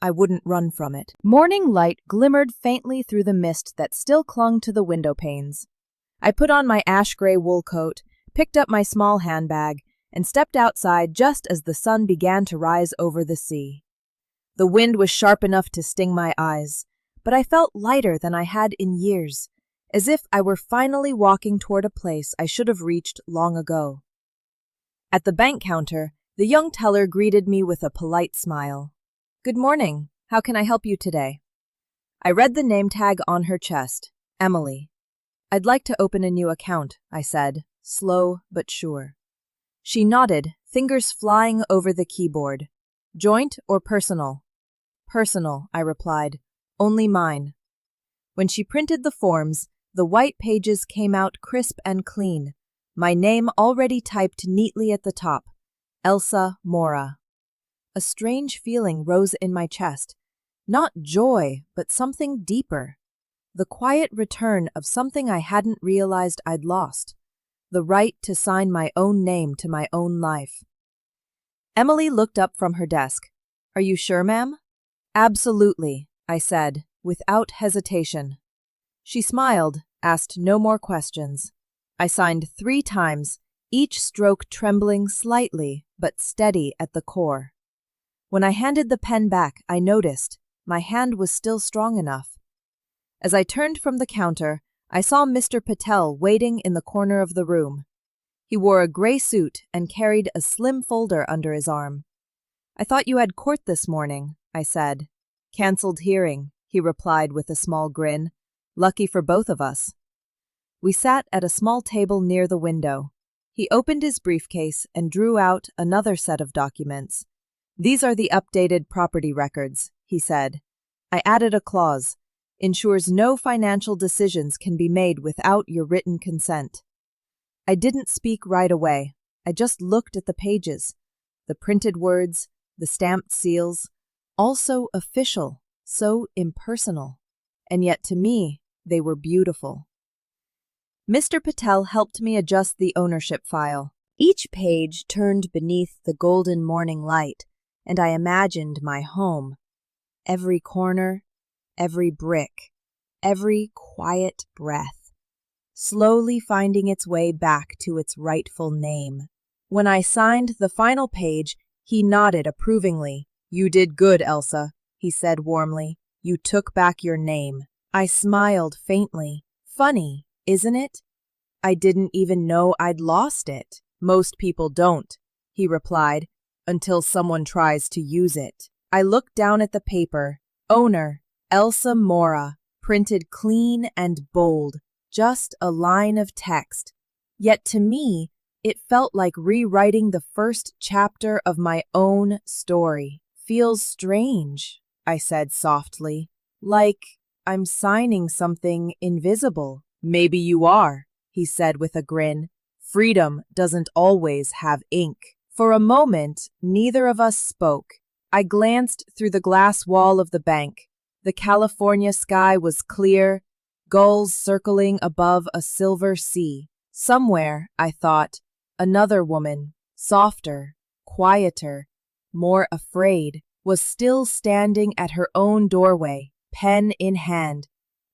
I wouldn't run from it. Morning light glimmered faintly through the mist that still clung to the window panes. I put on my ash-gray wool coat, picked up my small handbag, and stepped outside just as the sun began to rise over the sea. The wind was sharp enough to sting my eyes, but I felt lighter than I had in years, as if I were finally walking toward a place I should have reached long ago. At the bank counter, the young teller greeted me with a polite smile. "Good morning. How can I help you today?" I read the name tag on her chest, Emily. "I'd like to open a new account," I said, slow but sure. She nodded, fingers flying over the keyboard. "Joint or personal?" "Personal," I replied. "Only mine." When she printed the forms, the white pages came out crisp and clean, my name already typed neatly at the top, Elsa Mora. A strange feeling rose in my chest, not joy, but something deeper. The quiet return of something I hadn't realized I'd lost, the right to sign my own name to my own life. Emily looked up from her desk. "Are you sure, ma'am?" "Absolutely," I said, without hesitation. She smiled, asked no more questions. I signed 3 times, each stroke trembling slightly, but steady at the core. When I handed the pen back, I noticed my hand was still strong enough. As I turned from the counter, I saw Mr. Patel waiting in the corner of the room. He wore a gray suit and carried a slim folder under his arm. "I thought you had court this morning," I said. "Cancelled hearing," he replied with a small grin. "Lucky for both of us." We sat at a small table near the window. He opened his briefcase and drew out another set of documents. "These are the updated property records," he said. "I added a clause. Ensures no financial decisions can be made without your written consent." I didn't speak right away. I just looked at the pages, the printed words, the stamped seals, all so official, so impersonal. And yet to me, they were beautiful. Mr. Patel helped me adjust the ownership file. Each page turned beneath the golden morning light, and I imagined my home. Every corner, every brick, every quiet breath, slowly finding its way back to its rightful name. When I signed the final page, he nodded approvingly. "You did good, Elsa," he said warmly. "You took back your name." I smiled faintly. Funny, isn't it? I didn't even know I'd lost it. Most people don't, he replied, until someone tries to use it. I looked down at the paper. Owner, Elsa Mora, printed clean and bold, just a line of text. Yet to me, it felt like rewriting the first chapter of my own story. Feels strange, I said softly. Like I'm signing something invisible. Maybe you are, he said with a grin. Freedom doesn't always have ink. For a moment, neither of us spoke. I glanced through the glass wall of the bank. The California sky was clear, gulls circling above a silver sea. Somewhere, I thought, another woman, softer, quieter, more afraid, was still standing at her own doorway, pen in hand,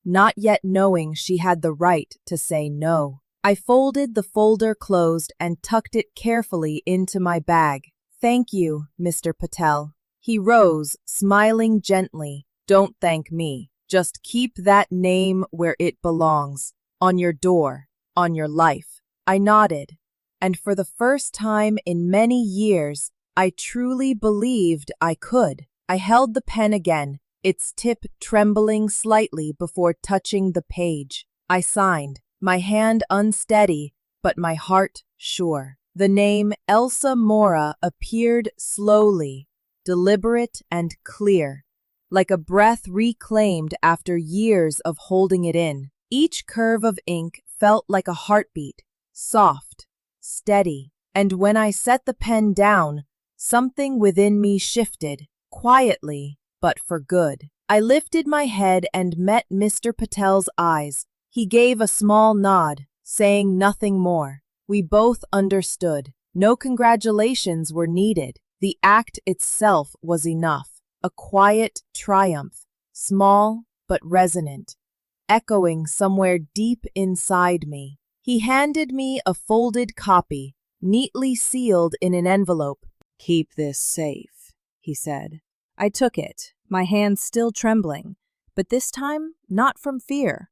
not yet knowing she had the right to say no. I folded the folder closed and tucked it carefully into my bag. Thank you, Mr. Patel. He rose, smiling gently. Don't thank me. Just keep that name where it belongs. On your door. On your life. I nodded. And for the first time in many years, I truly believed I could. I held the pen again, its tip trembling slightly before touching the page. I signed, my hand unsteady, but my heart sure. The name Elsa Mora appeared slowly, deliberate and clear, like a breath reclaimed after years of holding it in. Each curve of ink felt like a heartbeat, soft, steady. And when I set the pen down, something within me shifted, quietly, but for good. I lifted my head and met Mr. Patel's eyes. He gave a small nod, saying nothing more. We both understood. No congratulations were needed. The act itself was enough. A quiet triumph, small but resonant, echoing somewhere deep inside me. He handed me a folded copy, neatly sealed in an envelope.
Keep this safe, he said. I took it, my hands still trembling, but this time not from fear.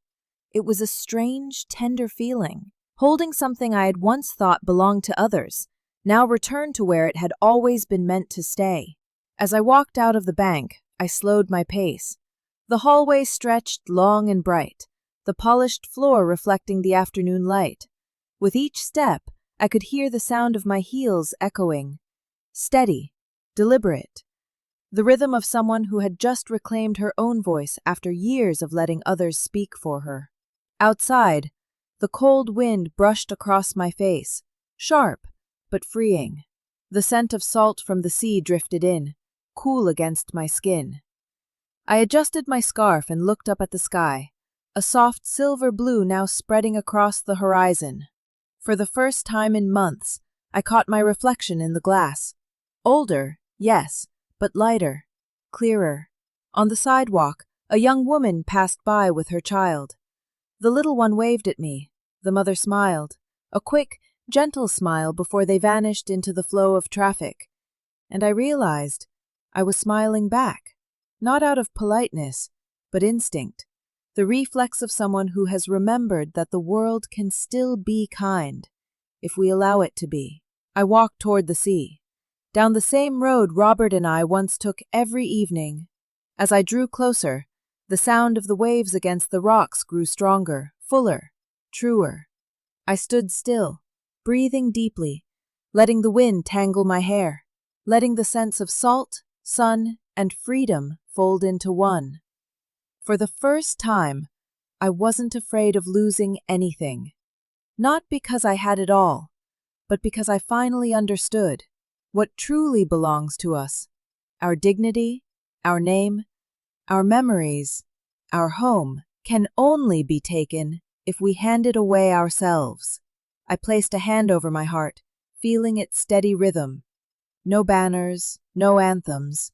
It was a strange, tender feeling. Holding something I had once thought belonged to others, now returned to where it had always been meant to stay. As I walked out of the bank, I slowed my pace. The hallway stretched long and bright, the polished floor reflecting the afternoon light. With each step, I could hear the sound of my heels echoing. Steady, deliberate. The rhythm of someone who had just reclaimed her own voice after years of letting others speak for her. Outside, the cold wind brushed across my face, sharp but freeing. The scent of salt from the sea drifted in, cool against my skin. I adjusted my scarf and looked up at the sky, a soft silver blue now spreading across the horizon. For the first time in months, I caught my reflection in the glass. Older, yes, but lighter, clearer. On the sidewalk, a young woman passed by with her child. The little one waved at me. The mother smiled, a quick, gentle smile before they vanished into the flow of traffic. And I realized I was smiling back, not out of politeness, but instinct, the reflex of someone who has remembered that the world can still be kind, if we allow it to be. I walked toward the sea, down the same road Robert and I once took every evening. As I drew closer, the sound of the waves against the rocks grew stronger, fuller, truer. I stood still, breathing deeply, letting the wind tangle my hair, letting the sense of salt, sun, and freedom fold into one. For the first time, I wasn't afraid of losing anything. Not because I had it all, but because I finally understood what truly belongs to us. Our dignity, our name, our memories, our home can only be taken if we hand it away ourselves. I placed a hand over my heart, feeling its steady rhythm. No banners, no anthems,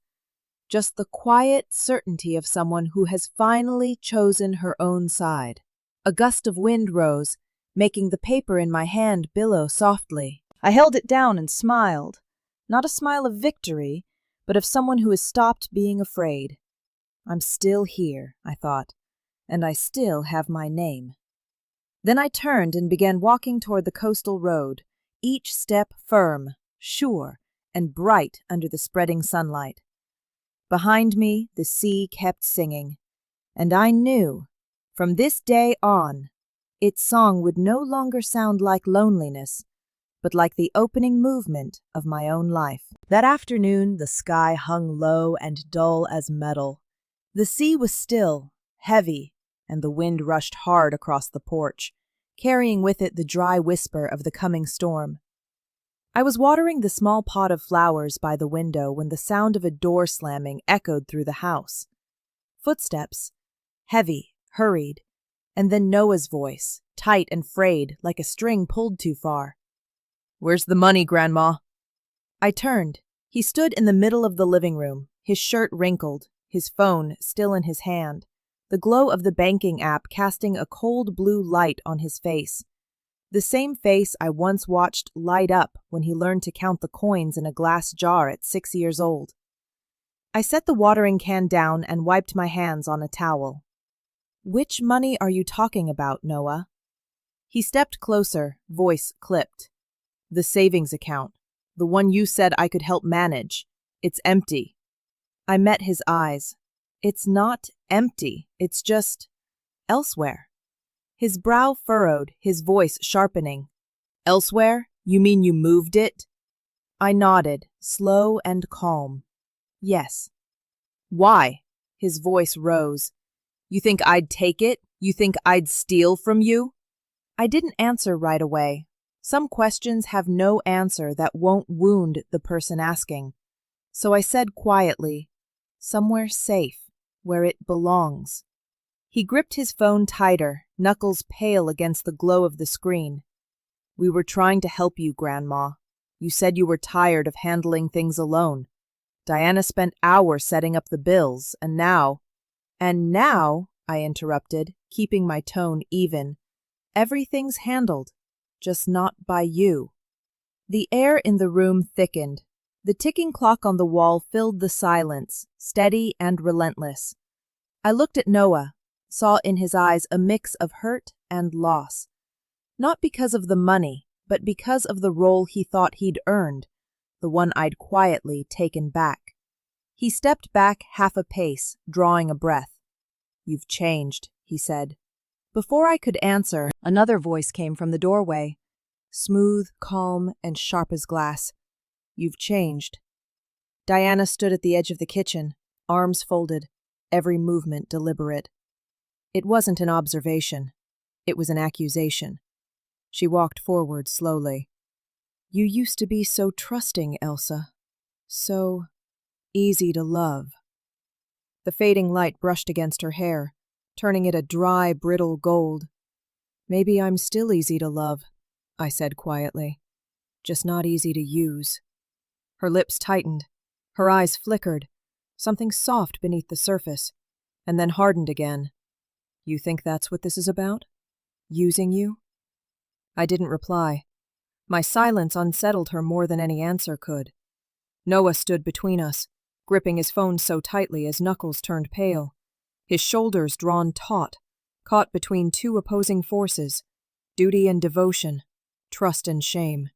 just the quiet certainty of someone who has finally chosen her own side. A gust of wind rose, making the paper in my hand billow softly. I held it down and smiled, not a smile of victory, but of someone who has stopped being afraid. I'm still here, I thought, and I still have my name. Then I turned and began walking toward the coastal road, each step firm, sure, and bright under the spreading sunlight. Behind me, the sea kept singing, and I knew, from this day on, its song would no longer sound like loneliness, but like the opening movement of my own life. That afternoon, the sky hung low and dull as metal. The sea was still, heavy, and the wind rushed hard across the porch, carrying with it the dry whisper of the coming storm. I was watering the small pot of flowers by the window when the sound of a door slamming echoed through the house. Footsteps, heavy, hurried, and then Noah's voice, tight and frayed like a string pulled too far. "Where's the money, Grandma?" I turned. He stood in the middle of the living room, his shirt wrinkled, his phone still in his hand, the glow of the banking app casting a cold blue light on his face. The same face I once watched light up when he learned to count the coins in a glass jar at 6 years old. I set the watering can down and wiped my hands on a towel. "Which money are you talking about, Noah?" He stepped closer, voice clipped. "The savings account. The one you said I could help manage. It's empty." I met his eyes. "It's not empty. It's just elsewhere." His brow furrowed, his voice sharpening. "Elsewhere? You mean you moved it?" I nodded, slow and calm. "Yes." "Why?" His voice rose. "You think I'd take it? You think I'd steal from you?" I didn't answer right away. Some questions have no answer that won't wound the person asking. So I said quietly, "Somewhere safe, where it belongs." He gripped his phone tighter, knuckles pale against the glow of the screen. "We were trying to help you, Grandma. You said you were tired of handling things alone. Diana spent hours setting up the bills, and now—" "And now," I interrupted, keeping my tone even, "everything's handled. Just not by you." The air in the room thickened. The ticking clock on the wall filled the silence, steady and relentless. I looked at Noah, saw in his eyes a mix of hurt and loss. Not because of the money, but because of the role he thought he'd earned, the one I'd quietly taken back. He stepped back half a pace, drawing a breath. "You've changed," he said. Before I could answer, another voice came from the doorway, smooth, calm, and sharp as glass. "You've changed." Diana stood at the edge of the kitchen, arms folded, every movement deliberate. It wasn't an observation. It was an accusation. She walked forward slowly. "You used to be so trusting, Elsa. So easy to love." The fading light brushed against her hair, turning it a dry, brittle gold. "Maybe I'm still easy to love," I said quietly. "Just not easy to use." Her lips tightened. Her eyes flickered, something soft beneath the surface, and then hardened again. "You think that's what this is about? Using you?" I didn't reply. My silence unsettled her more than any answer could. Noah stood between us, gripping his phone so tightly his knuckles turned pale, his shoulders drawn taut, caught between two opposing forces, duty and devotion, trust and shame.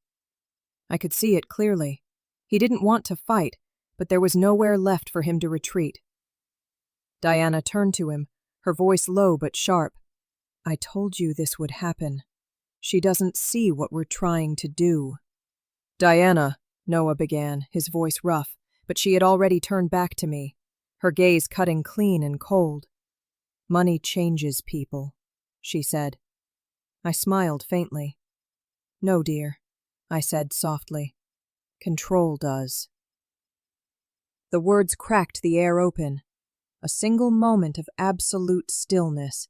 I could see it clearly. He didn't want to fight, but there was nowhere left for him to retreat. Diana turned to him, her voice low but sharp. "I told you this would happen. She doesn't see what we're trying to do." "Diana," Noah began, his voice rough, but she had already turned back to me, her gaze cutting clean and cold. "Money changes people," she said. I smiled faintly. "No, dear," I said softly. "Control does." The words cracked the air open. A single moment of absolute stillness.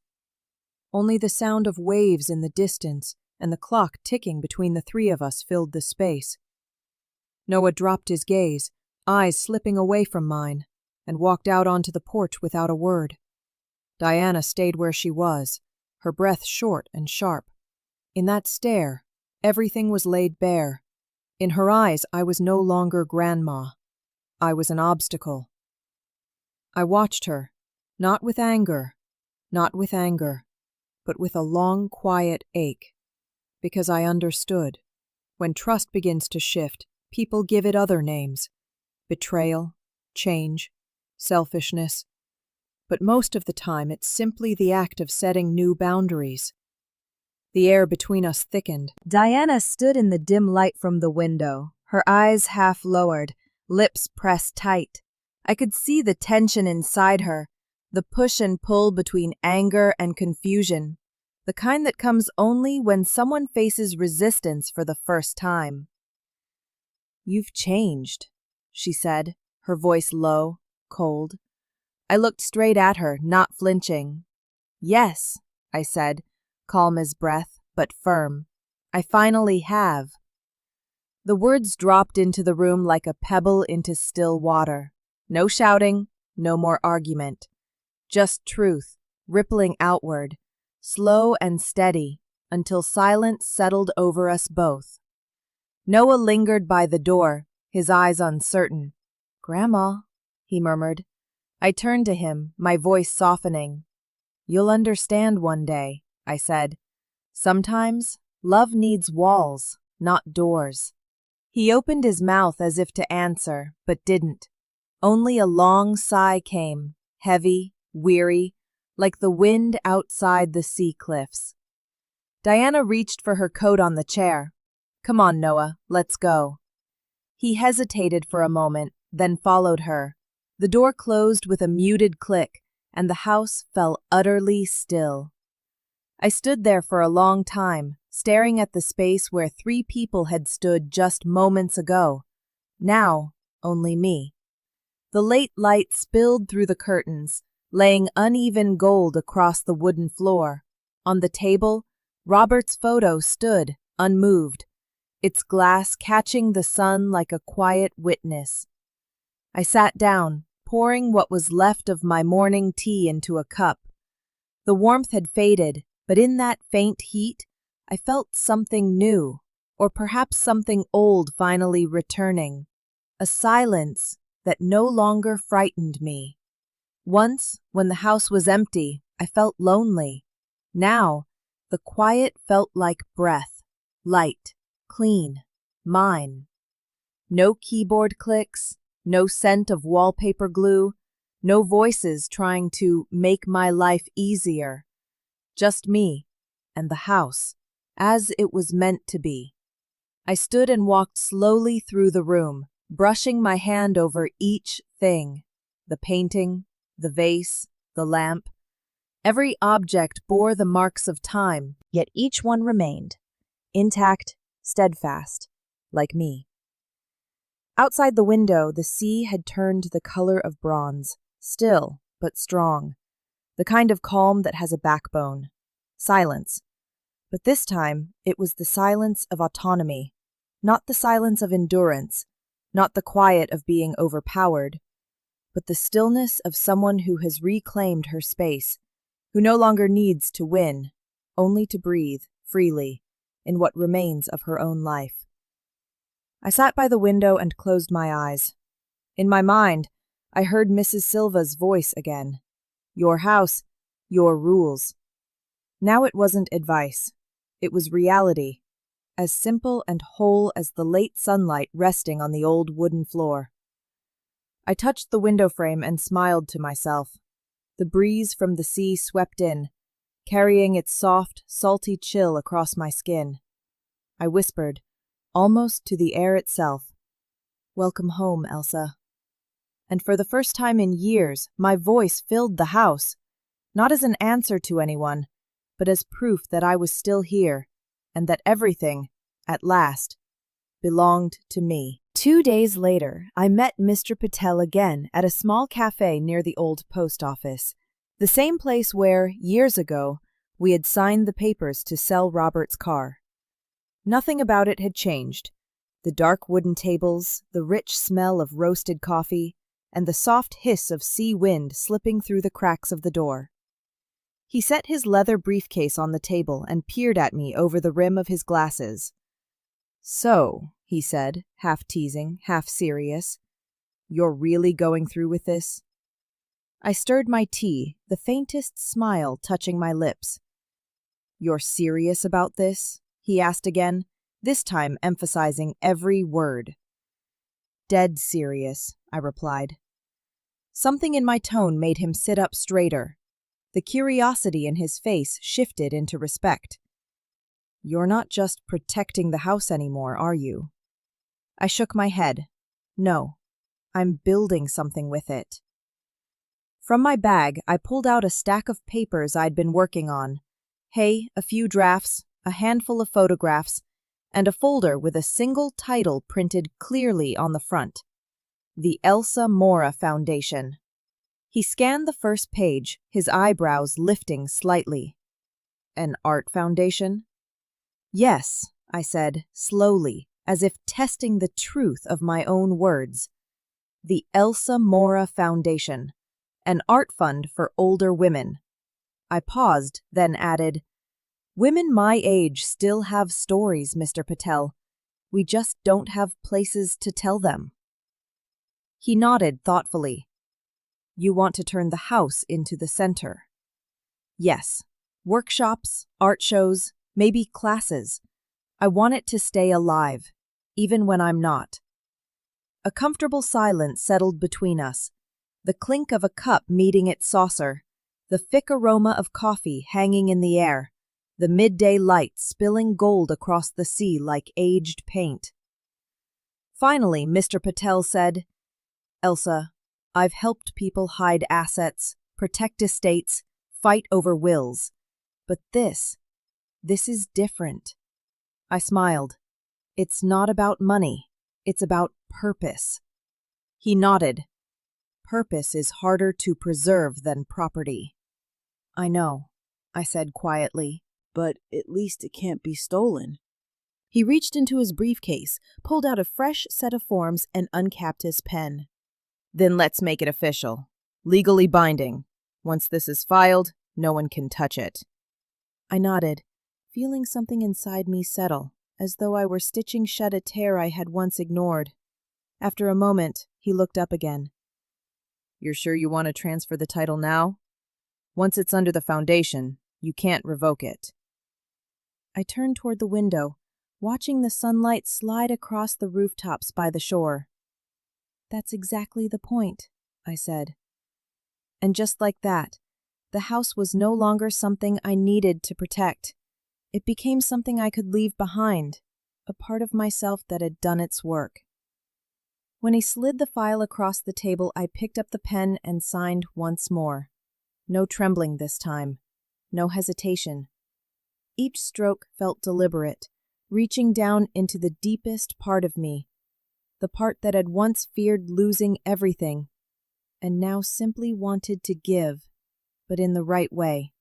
Only the sound of waves in the distance and the clock ticking between the three of us filled the space. Noah dropped his gaze, eyes slipping away from mine, and walked out onto the porch without a word. Diana stayed where she was, her breath short and sharp. In that stare, everything was laid bare. In her eyes, I was no longer Grandma. I was an obstacle. I watched her, not with anger, Not with anger, but with a long, quiet ache. Because I understood. When trust begins to shift, people give it other names. Betrayal, change, selfishness. But most of the time, it's simply the act of setting new boundaries. The air between us thickened.
Diana stood in the dim light from the window, her eyes half lowered, lips pressed tight. I could see the tension inside her, the push and pull between anger and confusion, the kind that comes only when someone faces resistance for the first time. "You've changed," she said, her voice low, cold. I looked straight at her, not flinching. "Yes," I said, calm as breath, but firm. "I finally have." The words dropped into the room like a pebble into still water. No shouting, no more argument. Just truth, rippling outward, slow and steady, until silence settled over us both. Noah lingered by the door, his eyes uncertain. "Grandma," he murmured. I turned to him, my voice softening. "You'll understand one day," I said. "Sometimes, love needs walls, not doors." He opened his mouth as if to answer, but didn't. Only a long sigh came, heavy, weary, like the wind outside the sea cliffs. Diana reached for her coat on the chair. "Come on, Noah, let's go." He hesitated for a moment, then followed her. The door closed with a muted click, and the house fell utterly still. I stood there for a long time, staring at the space where 3 people had stood just moments ago. Now, only me. The late light spilled through the curtains, laying uneven gold across the wooden floor. On the table, Robert's photo stood, unmoved, its glass catching the sun like a quiet witness. I sat down, pouring what was left of my morning tea into a cup. The warmth had faded, but in that faint heat, I felt something new, or perhaps something old finally returning. A silence that no longer frightened me. Once, when the house was empty, I felt lonely. Now, the quiet felt like breath, light, clean, mine. No keyboard clicks, no scent of wallpaper glue, no voices trying to make my life easier. Just me and the house, as it was meant to be. I stood and walked slowly through the room, brushing my hand over each thing. The painting, the vase, the lamp. Every object bore the marks of time, yet each one remained, intact, steadfast, like me. Outside the window, the sea had turned the color of bronze, still but strong. The kind of calm that has a backbone. Silence. But this time, it was the silence of autonomy, not the silence of endurance, not the quiet of being overpowered, but the stillness of someone who has reclaimed her space, who no longer needs to win, only to breathe freely in what remains of her own life. I sat by the window and closed my eyes. In my mind, I heard Mrs. Silva's voice again. "Your house, your rules." Now it wasn't advice. It was reality, as simple and whole as the late sunlight resting on the old wooden floor. I touched the window frame and smiled to myself. The breeze from the sea swept in, carrying its soft, salty chill across my skin. I whispered, almost to the air itself, "Welcome home, Elsa." And for the first time in years, my voice filled the house, not as an answer to anyone, but as proof that I was still here, and that everything, at last, belonged to me. 2 days later, I met Mr. Patel again at a small cafe near the old post office, the same place where, years ago, we had signed the papers to sell Robert's car. Nothing about it had changed. The dark wooden tables, the rich smell of roasted coffee, and the soft hiss of sea wind slipping through the cracks of the door. He set his leather briefcase on the table and peered at me over the rim of his glasses. "So," he said, half teasing, half serious, "you're really going through with this?"
I stirred my tea, the faintest smile touching my lips. "You're serious about this?" he asked again, this time emphasizing every word. "Dead serious," I replied. Something in my tone made him sit up straighter. The curiosity in his face shifted into respect. "You're not just protecting the house anymore, are you?" I shook my head. "No, I'm building something with it." From my bag, I pulled out a stack of papers I'd been working on. Hey, a few drafts, a handful of photographs, and a folder with a single title printed clearly on the front: The Elsa Mora Foundation. He scanned the first page, his eyebrows lifting slightly. "An art foundation?" "Yes," I said, slowly, as if testing the truth of my own words. "The Elsa Mora Foundation, an art fund for older women." I paused, then added, "Women my age still have stories, Mr. Patel. We just don't have places to tell them." He nodded thoughtfully. "You want to turn the house into the center?" "Yes. Workshops, art shows, maybe classes. I want it to stay alive, even when I'm not." A comfortable silence settled between us, the clink of a cup meeting its saucer, the thick aroma of coffee hanging in the air, the midday light spilling gold across the sea like aged paint. Finally, Mr. Patel said, "Elsa, I've helped people hide assets, protect estates, fight over wills. But this is different." I smiled. "It's not about money. It's about purpose." He nodded. "Purpose is harder to preserve than property." "I know," I said quietly, "but at least it can't be stolen." He reached into his briefcase, pulled out a fresh set of forms, and uncapped his pen. "Then let's make it official. Legally binding. Once this is filed, no one can touch it." I nodded, feeling something inside me settle, as though I were stitching shut a tear I had once ignored. After a moment, he looked up again. "You're sure you want to transfer the title now? Once it's under the foundation, you can't revoke it." I turned toward the window, watching the sunlight slide across the rooftops by the shore. "That's exactly the point," I said. And just like that, the house was no longer something I needed to protect. It became something I could leave behind, a part of myself that had done its work. When he slid the file across the table, I picked up the pen and signed once more. No trembling this time, no hesitation. Each stroke felt deliberate, reaching down into the deepest part of me, the part that had once feared losing everything, and now simply wanted to give, but in the right way.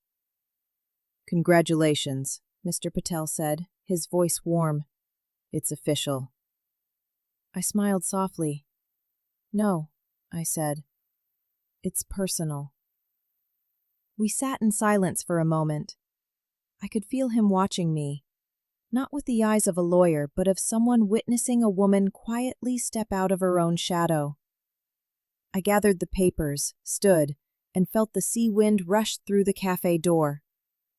"Congratulations," Mr. Patel said, his voice warm. "It's official." I smiled softly. "No," I said. "It's personal." We sat in silence for a moment. I could feel him watching me, not with the eyes of a lawyer, but of someone witnessing a woman quietly step out of her own shadow. I gathered the papers, stood, and felt the sea wind rush through the cafe door.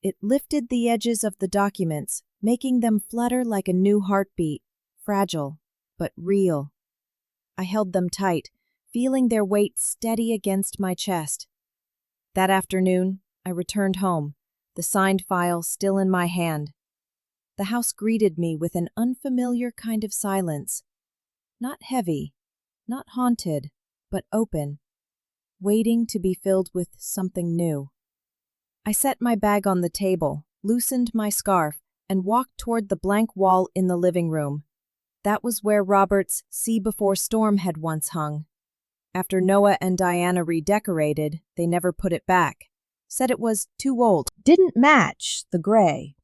It lifted the edges of the documents, making them flutter like a new heartbeat, fragile, but real. I held them tight, feeling their weight steady against my chest. That afternoon, I returned home, the signed file still in my hand. The house greeted me with an unfamiliar kind of silence. Not heavy, not haunted, but open, waiting to be filled with something new. I set my bag on the table, loosened my scarf, and walked toward the blank wall in the living room. That was where Robert's See Before Storm had once hung. After Noah and Diana redecorated, they never put it back. Said it was too old, didn't match the gray.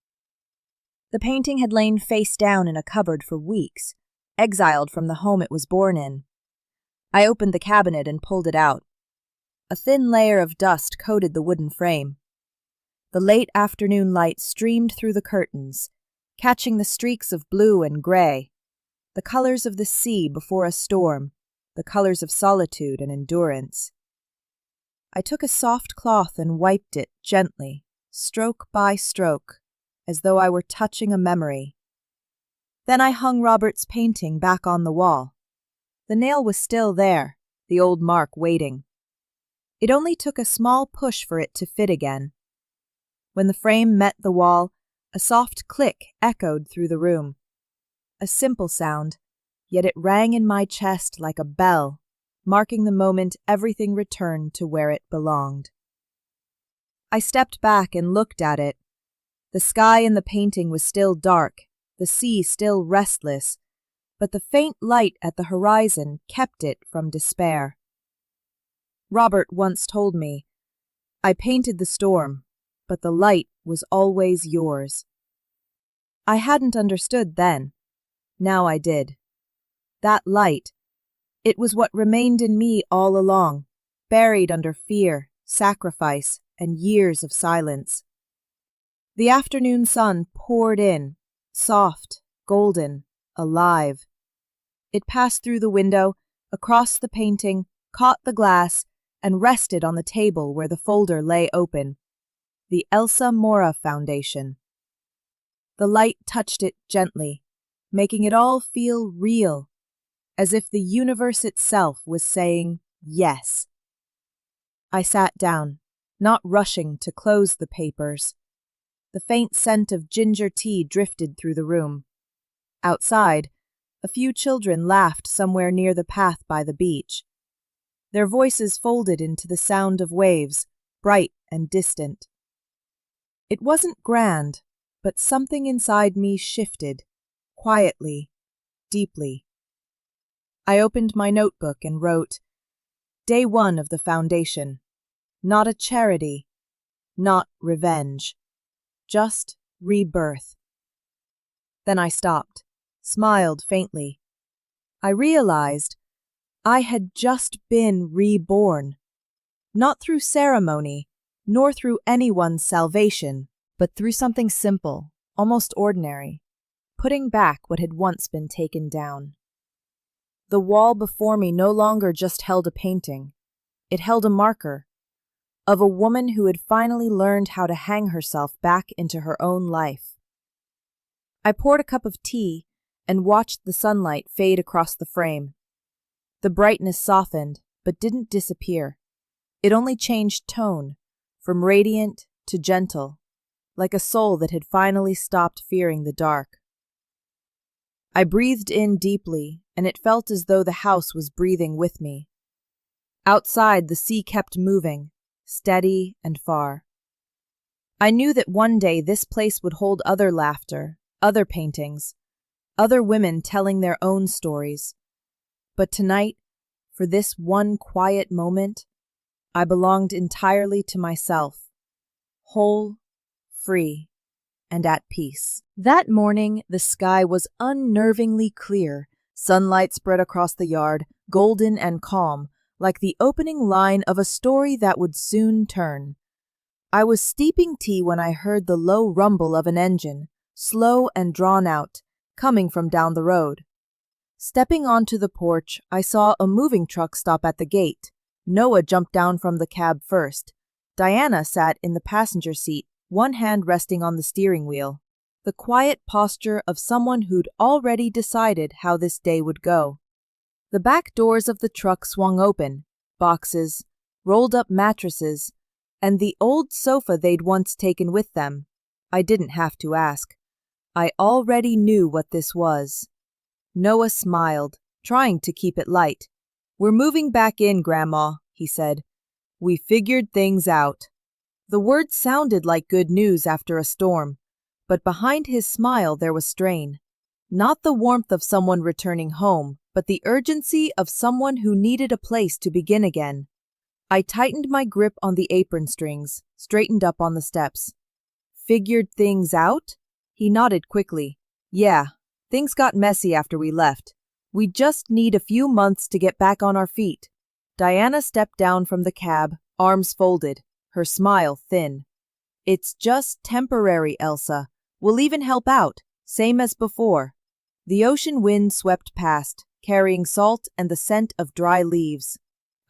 The painting had lain face down in a cupboard for weeks, exiled from the home it was born in. I opened the cabinet and pulled it out. A thin layer of dust coated the wooden frame. The late afternoon light streamed through the curtains, catching the streaks of blue and gray, the colors of the sea before a storm, the colors of solitude and endurance.
I took a soft cloth and wiped it gently, stroke by stroke, as though I were touching a memory. Then I hung Robert's painting back on the wall. The nail was still there, the old mark waiting. It only took a small push for it to fit again. When the frame met the wall, a soft click echoed through the room. A simple sound, yet it rang in my chest like a bell, marking the moment everything returned to where it belonged. I stepped back and looked at it. The sky in the painting was still dark, the sea still restless, but the faint light at the horizon kept it from despair. Robert once told me, "I painted the storm, but the light was always yours." I hadn't understood then. Now I did. That light, it was what remained in me all along, buried under fear, sacrifice, and years of silence. The afternoon sun poured in, soft, golden, alive. It passed through the window, across the painting, caught the glass, and rested on the table where the folder lay open. The Elsa Mora Foundation. The light touched it gently, making it all feel real, as if the universe itself was saying yes. I sat down, not rushing to close the papers. The faint scent of ginger tea drifted through the room. Outside, a few children laughed somewhere near the path by the beach. Their voices folded into the sound of waves, bright and distant. It wasn't grand, but something inside me shifted, quietly, deeply. I opened my notebook and wrote, "Day 1 of the foundation. Not a charity, not revenge. Just rebirth." Then I stopped, smiled faintly. I realized I had just been reborn, not through ceremony, nor through anyone's salvation, but through something simple, almost ordinary, putting back what had once been taken down. The wall before me no longer just held a painting. It held a marker of a woman who had finally learned how to hang herself back into her own life. I poured a cup of tea and watched the sunlight fade across the frame. The brightness softened, but didn't disappear. It only changed tone, from radiant to gentle, like a soul that had finally stopped fearing the dark. I breathed in deeply, and it felt as though the house was breathing with me. Outside, the sea kept moving, steady and far. I knew that one day this place would hold other laughter, other paintings, other women telling their own stories. But tonight, for this one quiet moment, I belonged entirely to myself, whole, free, and at peace. That morning, the sky was unnervingly clear. Sunlight spread across the yard, golden and calm, like the opening line of a story that would soon turn. I was steeping tea when I heard the low rumble of an engine, slow and drawn out, coming from down the road. Stepping onto the porch, I saw a moving truck stop at the gate. Noah jumped down from the cab first. Diana sat in the passenger seat, one hand resting on the steering wheel. The quiet posture of someone who'd already decided how this day would go. The back doors of the truck swung open, boxes, rolled-up mattresses, and the old sofa they'd once taken with them. I didn't have to ask. I already knew what this was. Noah smiled, trying to keep it light. "We're moving back in, Grandma," he said. "We figured things out." The words sounded like good news after a storm, but behind his smile there was strain. Not the warmth of someone returning home, but the urgency of someone who needed a place to begin again. I tightened my grip on the apron strings, straightened up on the steps. "Figured things out?" He nodded quickly. "Yeah, things got messy after we left. We just need a few months to get back on our feet." Diana stepped down from the cab, arms folded, her smile thin. "It's just temporary, Elsa. We'll even help out, same as before." The ocean wind swept past, carrying salt and the scent of dry leaves.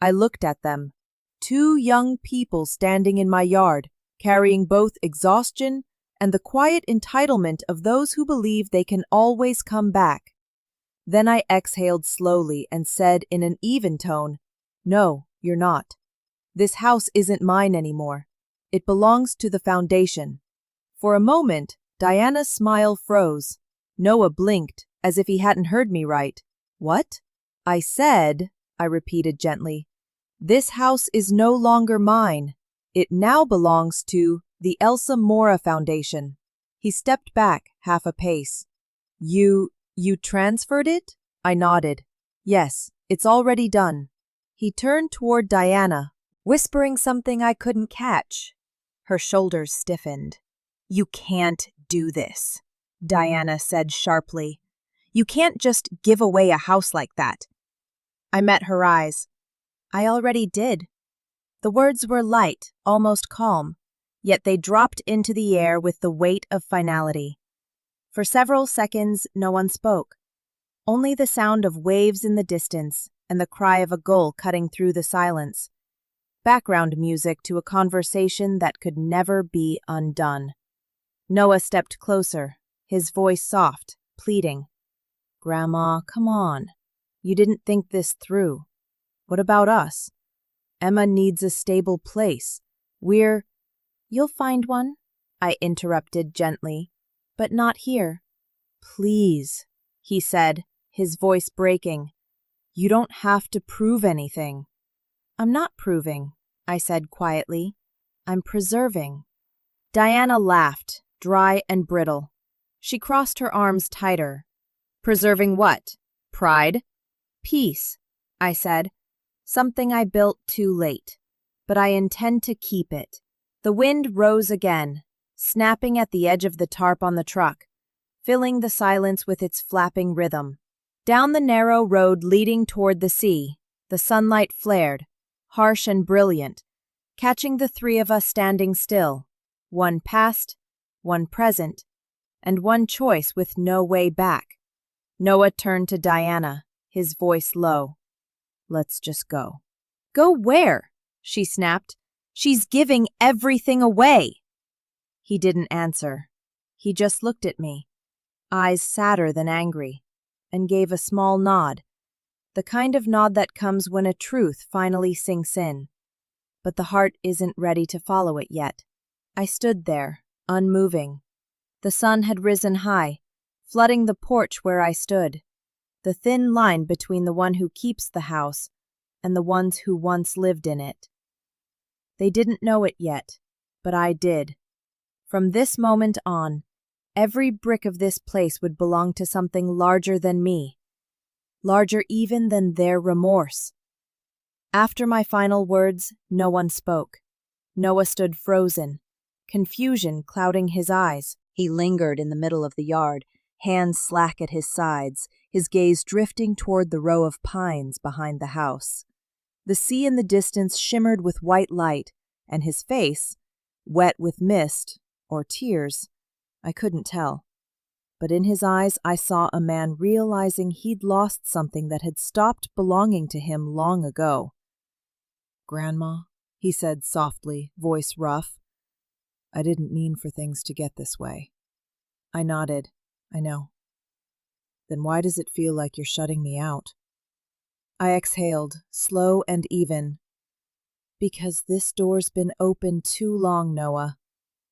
I looked at them. 2 young people standing in my yard, carrying both exhaustion and the quiet entitlement of those who believe they can always come back. Then I exhaled slowly and said in an even tone, "No, you're not. This house isn't mine anymore. It belongs to the foundation." For a moment, Diana's smile froze. Noah blinked, as if he hadn't heard me right. "What?" I repeated gently, "this house is no longer mine. It now belongs to the Elsa Mora Foundation." He stepped back half a pace. You transferred it?" I nodded. "Yes, it's already done." He turned toward Diana, whispering something I couldn't catch. Her shoulders stiffened. "You can't do this," Diana said sharply. "You can't just give away a house like that." I met her eyes. "I already did." The words were light, almost calm, yet they dropped into the air with the weight of finality. For several seconds, no one spoke. Only the sound of waves in the distance and the cry of a gull cutting through the silence. Background music to a conversation that could never be undone. Noah stepped closer, his voice soft, pleading. "Grandma, come on. You didn't think this through. What about us? Emma needs a stable place. You'll find one," I interrupted gently, "but not here." "Please," he said, his voice breaking. "You don't have to prove anything." "I'm not proving," I said quietly. "I'm preserving." Diana laughed, dry and brittle. She crossed her arms tighter. "Preserving what? Pride?" "Peace," I said. "Something I built too late. But I intend to keep it." The wind rose again, snapping at the edge of the tarp on the truck, filling the silence with its flapping rhythm. Down the narrow road leading toward the sea, the sunlight flared, harsh and brilliant, catching the 3 of us standing still, one past, one present, and one choice with no way back. Noah turned to Diana, his voice low. "Let's just go." "Go where?" she snapped. "She's giving everything away." He didn't answer. He just looked at me, eyes sadder than angry, and gave a small nod, the kind of nod that comes when a truth finally sinks in. But the heart isn't ready to follow it yet. I stood there, unmoving. The sun had risen high, flooding the porch where I stood, the thin line between the one who keeps the house and the ones who once lived in it. They didn't know it yet, but I did. From this moment on, every brick of this place would belong to something larger than me, larger even than their remorse. After my final words, no one spoke. Noah stood frozen, confusion clouding his eyes. He lingered in the middle of the yard, hands slack at his sides, his gaze drifting toward the row of pines behind the house. The sea in the distance shimmered with white light, and his face, wet with mist or tears, I couldn't tell. But in his eyes I saw a man realizing he'd lost something that had stopped belonging to him long ago. "Grandma," he said softly, voice rough, "I didn't mean for things to get this way." I nodded. "I know." "Then why does it feel like you're shutting me out?" I exhaled, slow and even. "Because this door's been open too long, Noah.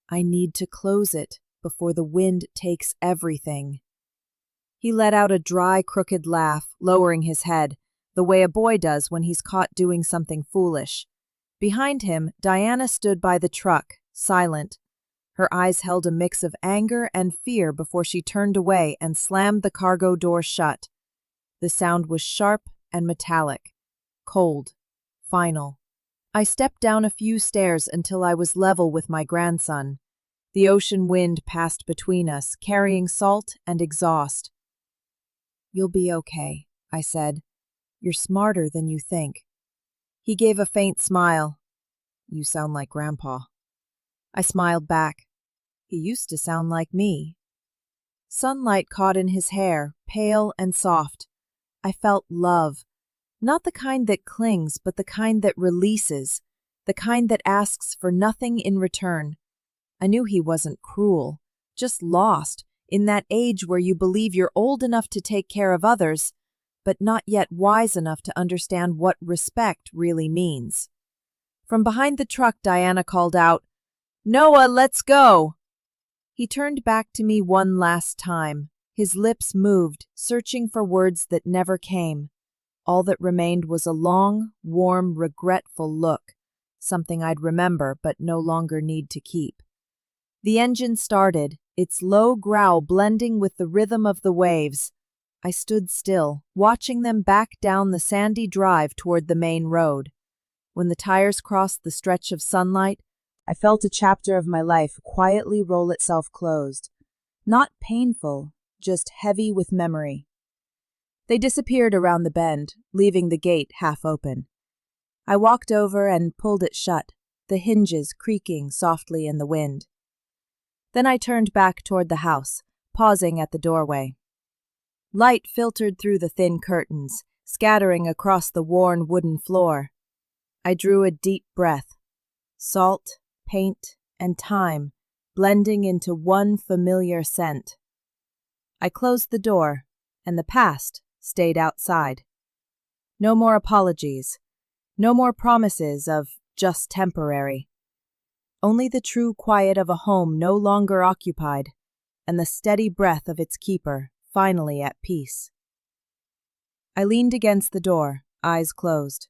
I need to close it before the wind takes everything." He let out a dry, crooked laugh, lowering his head, the way a boy does when he's caught doing something foolish. Behind him, Diana stood by the truck, silent. Her eyes held a mix of anger and fear before she turned away and slammed the cargo door shut. The sound was sharp and metallic, cold, final. I stepped down a few stairs until I was level with my grandson. The ocean wind passed between us, carrying salt and exhaust. "You'll be okay," I said. "You're smarter than you think." He gave a faint smile. "You sound like Grandpa." I smiled back. He used to sound like me. Sunlight caught in his hair, pale and soft. I felt love. Not the kind that clings, but the kind that releases, the kind that asks for nothing in return. I knew he wasn't cruel, just lost, in that age where you believe you're old enough to take care of others, but not yet wise enough to understand what respect really means. From behind the truck, Diana called out, "Noah, let's go!" He turned back to me one last time. His lips moved, searching for words that never came. All that remained was a long, warm, regretful look, something I'd remember but no longer need to keep. The engine started, its low growl blending with the rhythm of the waves. I stood still, watching them back down the sandy drive toward the main road. When the tires crossed the stretch of sunlight, I felt a chapter of my life quietly roll itself closed. Not painful, just heavy with memory. They disappeared around the bend, leaving the gate half open. I walked over and pulled it shut, the hinges creaking softly in the wind. Then I turned back toward the house, pausing at the doorway. Light filtered through the thin curtains, scattering across the worn wooden floor. I drew a deep breath. Salt, paint, and time blending into one familiar scent. I closed the door, and the past stayed outside. No more apologies, no more promises of just temporary. Only the true quiet of a home no longer occupied, and the steady breath of its keeper finally at peace. I leaned against the door, eyes closed.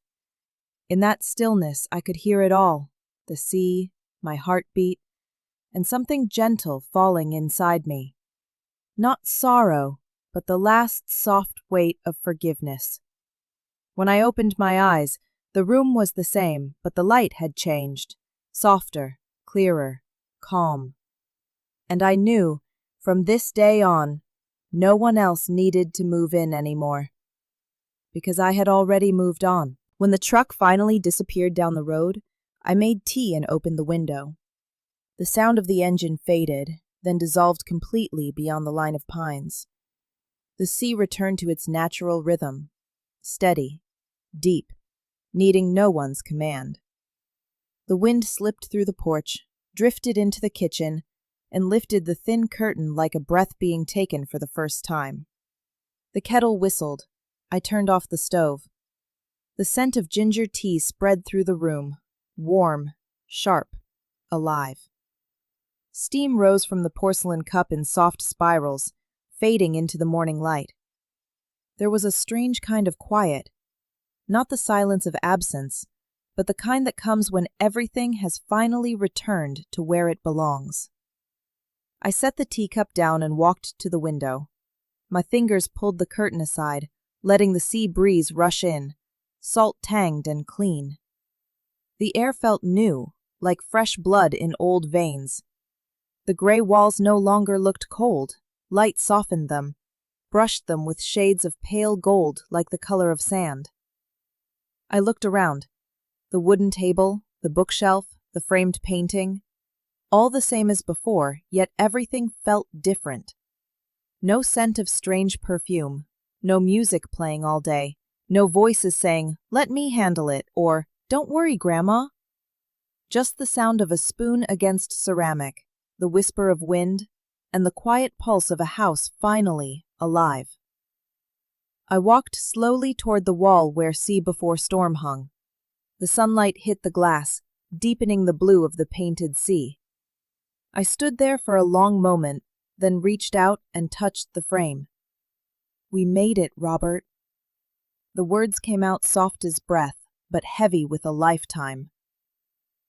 In that stillness I could hear it all, the sea, my heartbeat, and something gentle falling inside me. Not sorrow, but the last soft weight of forgiveness. When I opened my eyes, the room was the same, but the light had changed. Softer, clearer, calm. And I knew, from this day on, no one else needed to move in anymore. Because I had already moved on. When the truck finally disappeared down the road, I made tea and opened the window. The sound of the engine faded, then dissolved completely beyond the line of pines. The sea returned to its natural rhythm, steady, deep, needing no one's command. The wind slipped through the porch, drifted into the kitchen, and lifted the thin curtain like a breath being taken for the first time. The kettle whistled. I turned off the stove. The scent of ginger tea spread through the room, warm, sharp, alive. Steam rose from the porcelain cup in soft spirals, fading into the morning light. There was a strange kind of quiet, not the silence of absence, but the kind that comes when everything has finally returned to where it belongs. I set the teacup down and walked to the window. My fingers pulled the curtain aside, letting the sea breeze rush in, salt-tanged and clean. The air felt new, like fresh blood in old veins. The gray walls no longer looked cold. Light softened them, brushed them with shades of pale gold like the color of sand. I looked around. The wooden table, the bookshelf, the framed painting, all the same as before, yet everything felt different. No scent of strange perfume, no music playing all day, no voices saying, "Let me handle it," or "Don't worry, Grandma." Just the sound of a spoon against ceramic, the whisper of wind, and the quiet pulse of a house finally alive. I walked slowly toward the wall where Sea Before Storm hung. The sunlight hit the glass, deepening the blue of the painted sea. I stood there for a long moment, then reached out and touched the frame. "We made it, Robert." The words came out soft as breath, but heavy with a lifetime.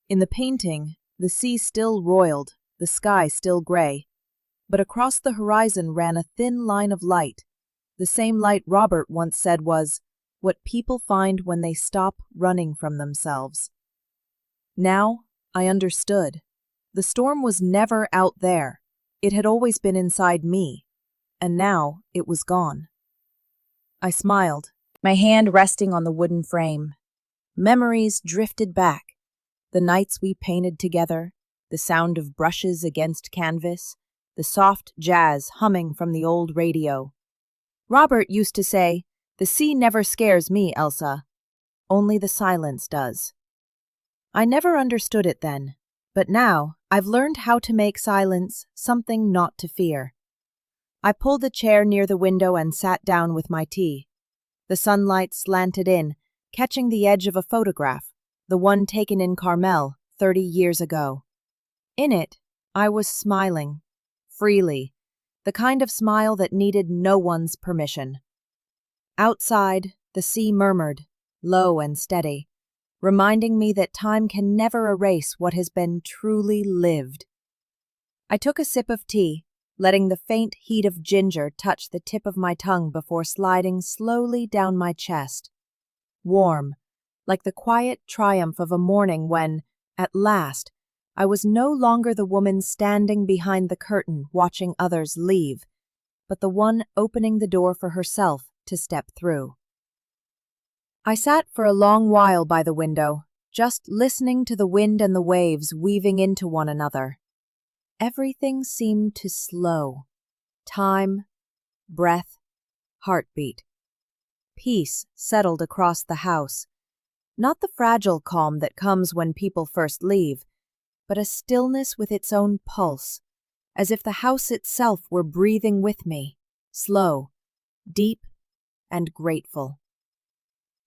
In the painting, the sea still roiled, the sky still gray, but across the horizon ran a thin line of light, the same light Robert once said was, "What people find when they stop running from themselves." Now, I understood. The storm was never out there. It had always been inside me, and now it was gone. I smiled, my hand resting on the wooden frame. Memories drifted back. The nights we painted together, the sound of brushes against canvas, the soft jazz humming from the old radio. Robert used to say, "The sea never scares me, Elsa. Only the silence does."
I never understood it then, but now I've learned how to make silence something not to fear. I pulled a chair near the window and sat down with my tea. The sunlight slanted in, catching the edge of a photograph, the one taken in Carmel 30 years ago. In it, I was smiling, freely, the kind of smile that needed no one's permission. Outside, the sea murmured, low and steady, reminding me that time can never erase what has been truly lived. I took a sip of tea, letting the faint heat of ginger touch the tip of my tongue before sliding slowly down my chest. Warm, like the quiet triumph of a morning when, at last, I was no longer the woman standing behind the curtain watching others leave, but the one opening the door for herself to step through. I sat for a long while by the window, just listening to the wind and the waves weaving into one another. Everything seemed to slow. Time, breath, heartbeat. Peace settled across the house. Not the fragile calm that comes when people first leave, but a stillness with its own pulse, as if the house itself were breathing with me, slow, deep, and grateful.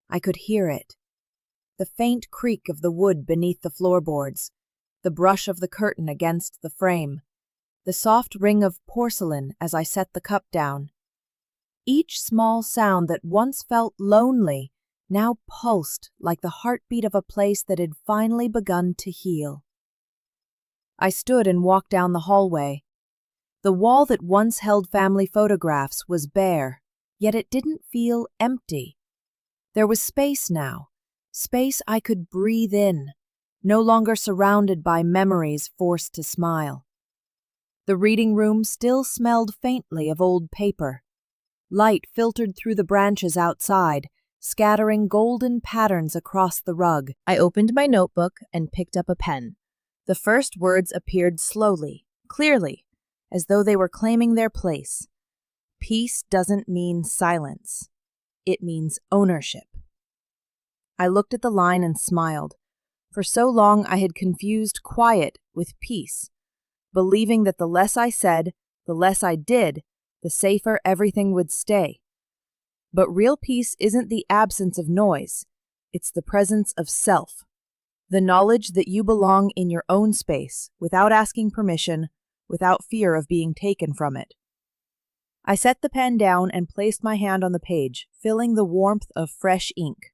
I could hear it. The faint creak of the wood beneath the floorboards, the brush of the curtain against the frame, the soft ring of porcelain as I set the cup down. Each small sound that once felt lonely now pulsed like the heartbeat of a place that had finally begun to heal. I stood and walked down the hallway. The wall that once held family photographs was bare, yet it didn't feel empty. There was space now, space I could breathe in, no longer surrounded by memories forced to smile. The reading room still smelled faintly of old paper. Light filtered through the branches outside, scattering golden patterns across the rug. I opened my notebook and picked up a pen. The first words appeared slowly, clearly, as though they were claiming their place. Peace doesn't mean silence. It means ownership. I looked at the line and smiled. For so long I had confused quiet with peace, believing that the less I said, the less I did, the safer everything would stay. But real peace isn't the absence of noise. It's the presence of self. The knowledge that you belong in your own space, without asking permission, without fear of being taken from it. I set the pen down and placed my hand on the page, feeling the warmth of fresh ink.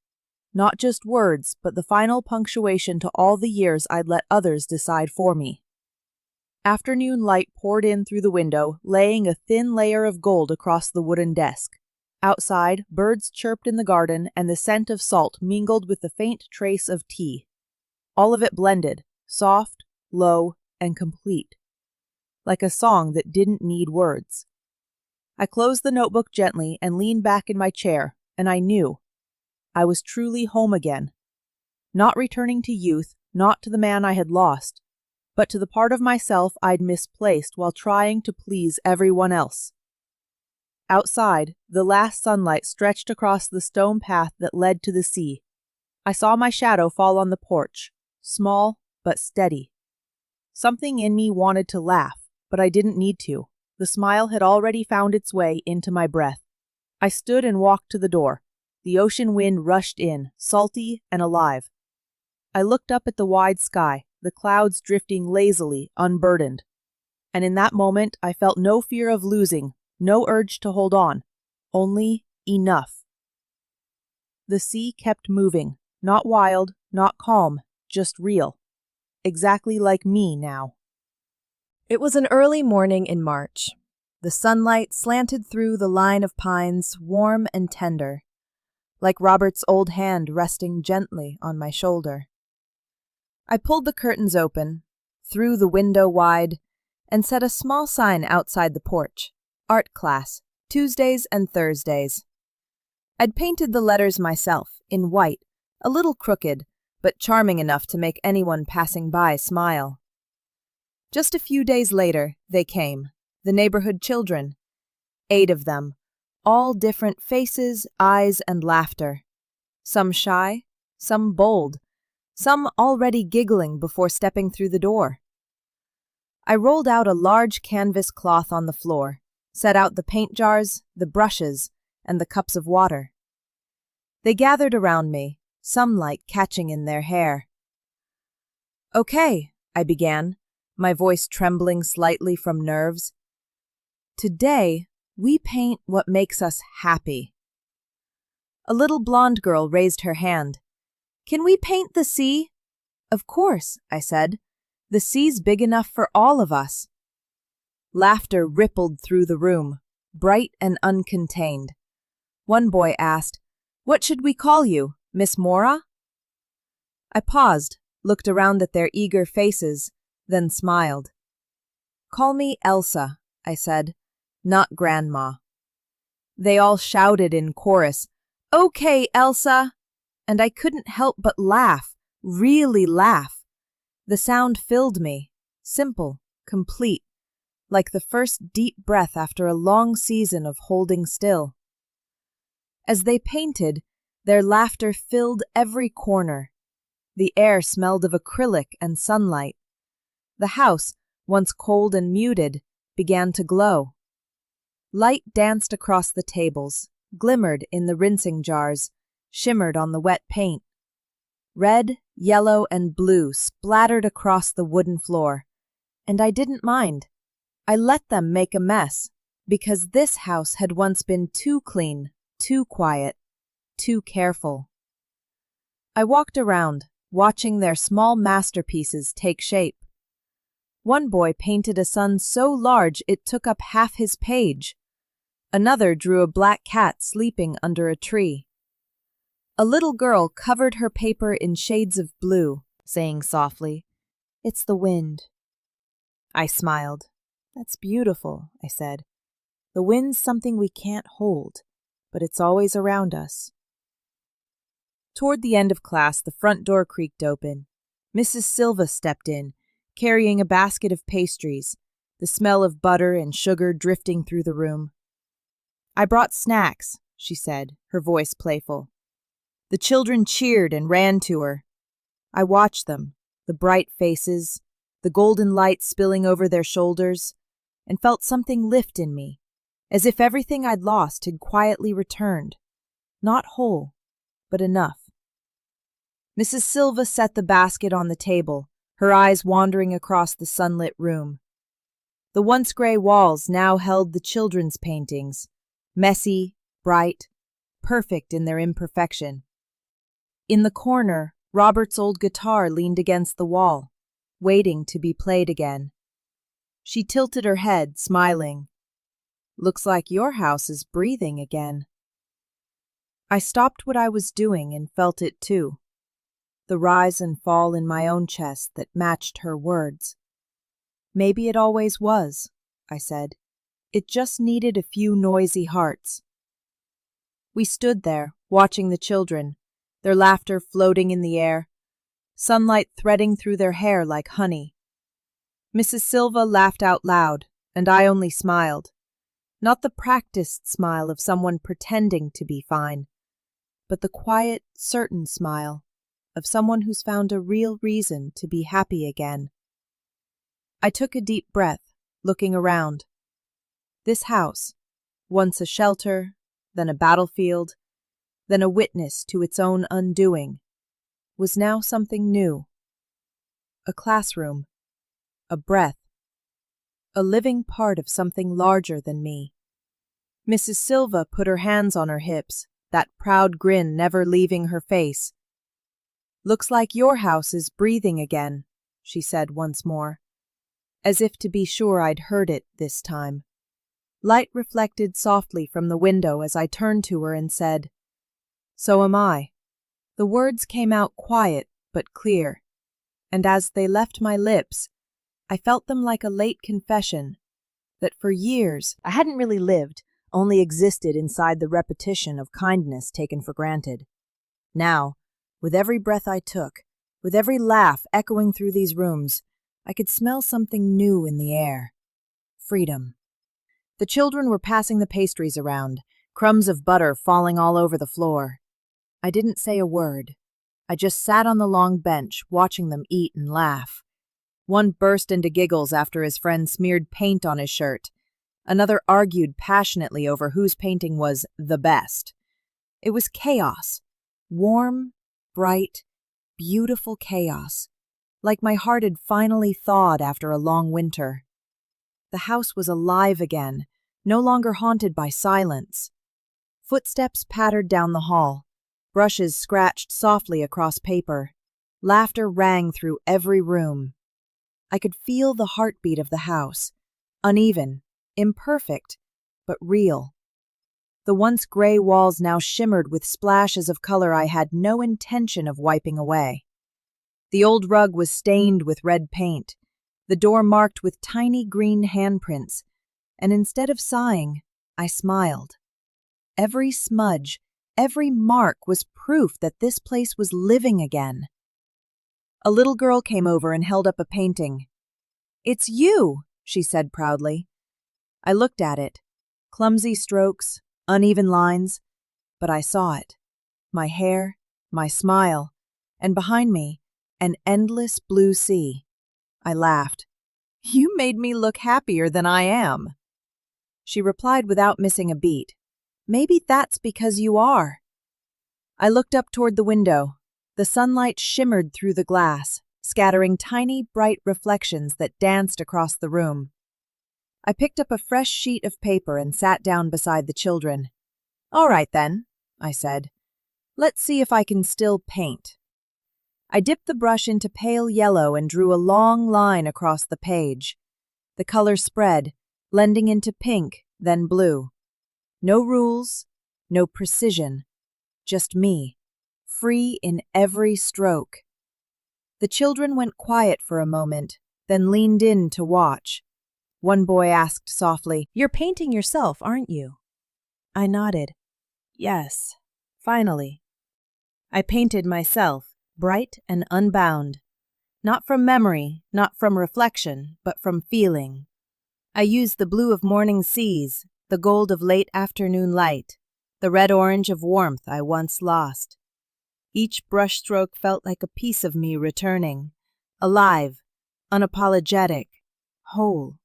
Not just words, but the final punctuation to all the years I'd let others decide for me. Afternoon light poured in through the window, laying a thin layer of gold across the wooden desk. Outside, birds chirped in the garden, and the scent of salt mingled with the faint trace of tea. All of it blended, soft, low, and complete, like a song that didn't need words. I closed the notebook gently and leaned back in my chair, and I knew I was truly home again. Not returning to youth, not to the man I had lost, but to the part of myself I'd misplaced while trying to please everyone else. Outside, the last sunlight stretched across the stone path that led to the sea. I saw my shadow fall on the porch, small but steady. Something in me wanted to laugh, but I didn't need to. The smile had already found its way into my breath. I stood and walked to the door. The ocean wind rushed in, salty and alive. I looked up at the wide sky, the clouds drifting lazily, unburdened. And in that moment, I felt no fear of losing, no urge to hold on, only enough. The sea kept moving, not wild, not calm, just real. Exactly like me now. It was an early morning in March. The sunlight slanted through the line of pines, warm and tender, like Robert's old hand resting gently on my shoulder. I pulled the curtains open, threw the window wide, and set a small sign outside the porch. Art class, Tuesdays and Thursdays. I'd painted the letters myself, in white, a little crooked, but charming enough to make anyone passing by smile. Just a few days later, they came, the neighborhood children. 8 of them, all different faces, eyes, and laughter. Some shy, some bold, some already giggling before stepping through the door. I rolled out a large canvas cloth on the floor, set out the paint jars, the brushes, and the cups of water. They gathered around me, some light catching in their hair. "Okay," I began, my voice trembling slightly from nerves. "Today, we paint what makes us happy." A little blonde girl raised her hand. "Can we paint the sea?" "Of course," I said. "The sea's big enough for all of us." Laughter rippled through the room, bright and uncontained. One boy asked, "What should we call you, Miss Mora?" I paused, looked around at their eager faces, then smiled. "Call me Elsa," I said, "not Grandma." They all shouted in chorus, "Okay, Elsa!" And I couldn't help but laugh, really laugh. The sound filled me, simple, complete, like the first deep breath after a long season of holding still. As they painted, their laughter filled every corner. The air smelled of acrylic and sunlight. The house, once cold and muted, began to glow. Light danced across the tables, glimmered in the rinsing jars, shimmered on the wet paint. Red, yellow, and blue splattered across the wooden floor, and I didn't mind. I let them make a mess, because this house had once been too clean, too quiet, too careful. I walked around, watching their small masterpieces take shape. One boy painted a sun so large it took up half his page. Another drew a black cat sleeping under a tree. A little girl covered her paper in shades of blue, saying softly, "It's the wind." I smiled. "That's beautiful," I said. "The wind's something we can't hold, but it's always around us." Toward the end of class, the front door creaked open. Mrs. Silva stepped in, carrying a basket of pastries, the smell of butter and sugar drifting through the room. "I brought snacks," she said, her voice playful. The children cheered and ran to her. I watched them, the bright faces, the golden light spilling over their shoulders, and felt something lift in me, as if everything I'd lost had quietly returned. Not whole, but enough. Mrs. Silva set the basket on the table, her eyes wandering across the sunlit room. The once gray walls now held the children's paintings, messy, bright, perfect in their imperfection. In the corner, Robert's old guitar leaned against the wall, waiting to be played again. She tilted her head, smiling. "Looks like your house is breathing again." I stopped what I was doing and felt it too. The rise and fall in my own chest that matched her words. "Maybe it always was," I said. "It just needed a few noisy hearts." We stood there, watching the children, their laughter floating in the air, sunlight threading through their hair like honey. Mrs. Silva laughed out loud, and I only smiled. Not the practiced smile of someone pretending to be fine, but the quiet, certain smile of someone who's found a real reason to be happy again. I took a deep breath, looking around. This house, once a shelter, then a battlefield, then a witness to its own undoing, was now something new. A classroom, a breath, a living part of something larger than me. Mrs. Silva put her hands on her hips, that proud grin never leaving her face. "Looks like your house is breathing again," she said once more, as if to be sure I'd heard it this time. Light reflected softly from the window as I turned to her and said, "So am I." The words came out quiet but clear, and as they left my lips, I felt them like a late confession that for years I hadn't really lived, only existed inside the repetition of kindness taken for granted. Now, with every breath I took, with every laugh echoing through these rooms, I could smell something new in the air. Freedom. The children were passing the pastries around, crumbs of butter falling all over the floor. I didn't say a word. I just sat on the long bench, watching them eat and laugh. One burst into giggles after his friend smeared paint on his shirt. Another argued passionately over whose painting was the best. It was chaos. Warm, bright, beautiful chaos. Like my heart had finally thawed after a long winter. The house was alive again, no longer haunted by silence. Footsteps pattered down the hall. Brushes scratched softly across paper. Laughter rang through every room. I could feel the heartbeat of the house. Uneven, imperfect, but real. The once gray walls now shimmered with splashes of color I had no intention of wiping away. The old rug was stained with red paint, the door marked with tiny green handprints, and instead of sighing, I smiled. Every smudge, every mark was proof that this place was living again. A little girl came over and held up a painting. "It's you," she said proudly. I looked at it. Clumsy strokes, uneven lines, but I saw it. My hair, my smile, and behind me, an endless blue sea. I laughed. "You made me look happier than I am." She replied without missing a beat. "Maybe that's because you are." I looked up toward the window. The sunlight shimmered through the glass, scattering tiny, bright reflections that danced across the room. I picked up a fresh sheet of paper and sat down beside the children. "All right, then," I said. "Let's see if I can still paint." I dipped the brush into pale yellow and drew a long line across the page. The color spread, blending into pink, then blue. No rules, no precision, just me, free in every stroke. The children went quiet for a moment, then leaned in to watch. One boy asked softly, "You're painting yourself, aren't you?" I nodded. Yes, finally. I painted myself, bright and unbound. Not from memory, not from reflection, but from feeling. I used the blue of morning seas, the gold of late afternoon light, the red-orange of warmth I once lost. Each brushstroke felt like a piece of me returning, alive, unapologetic, whole.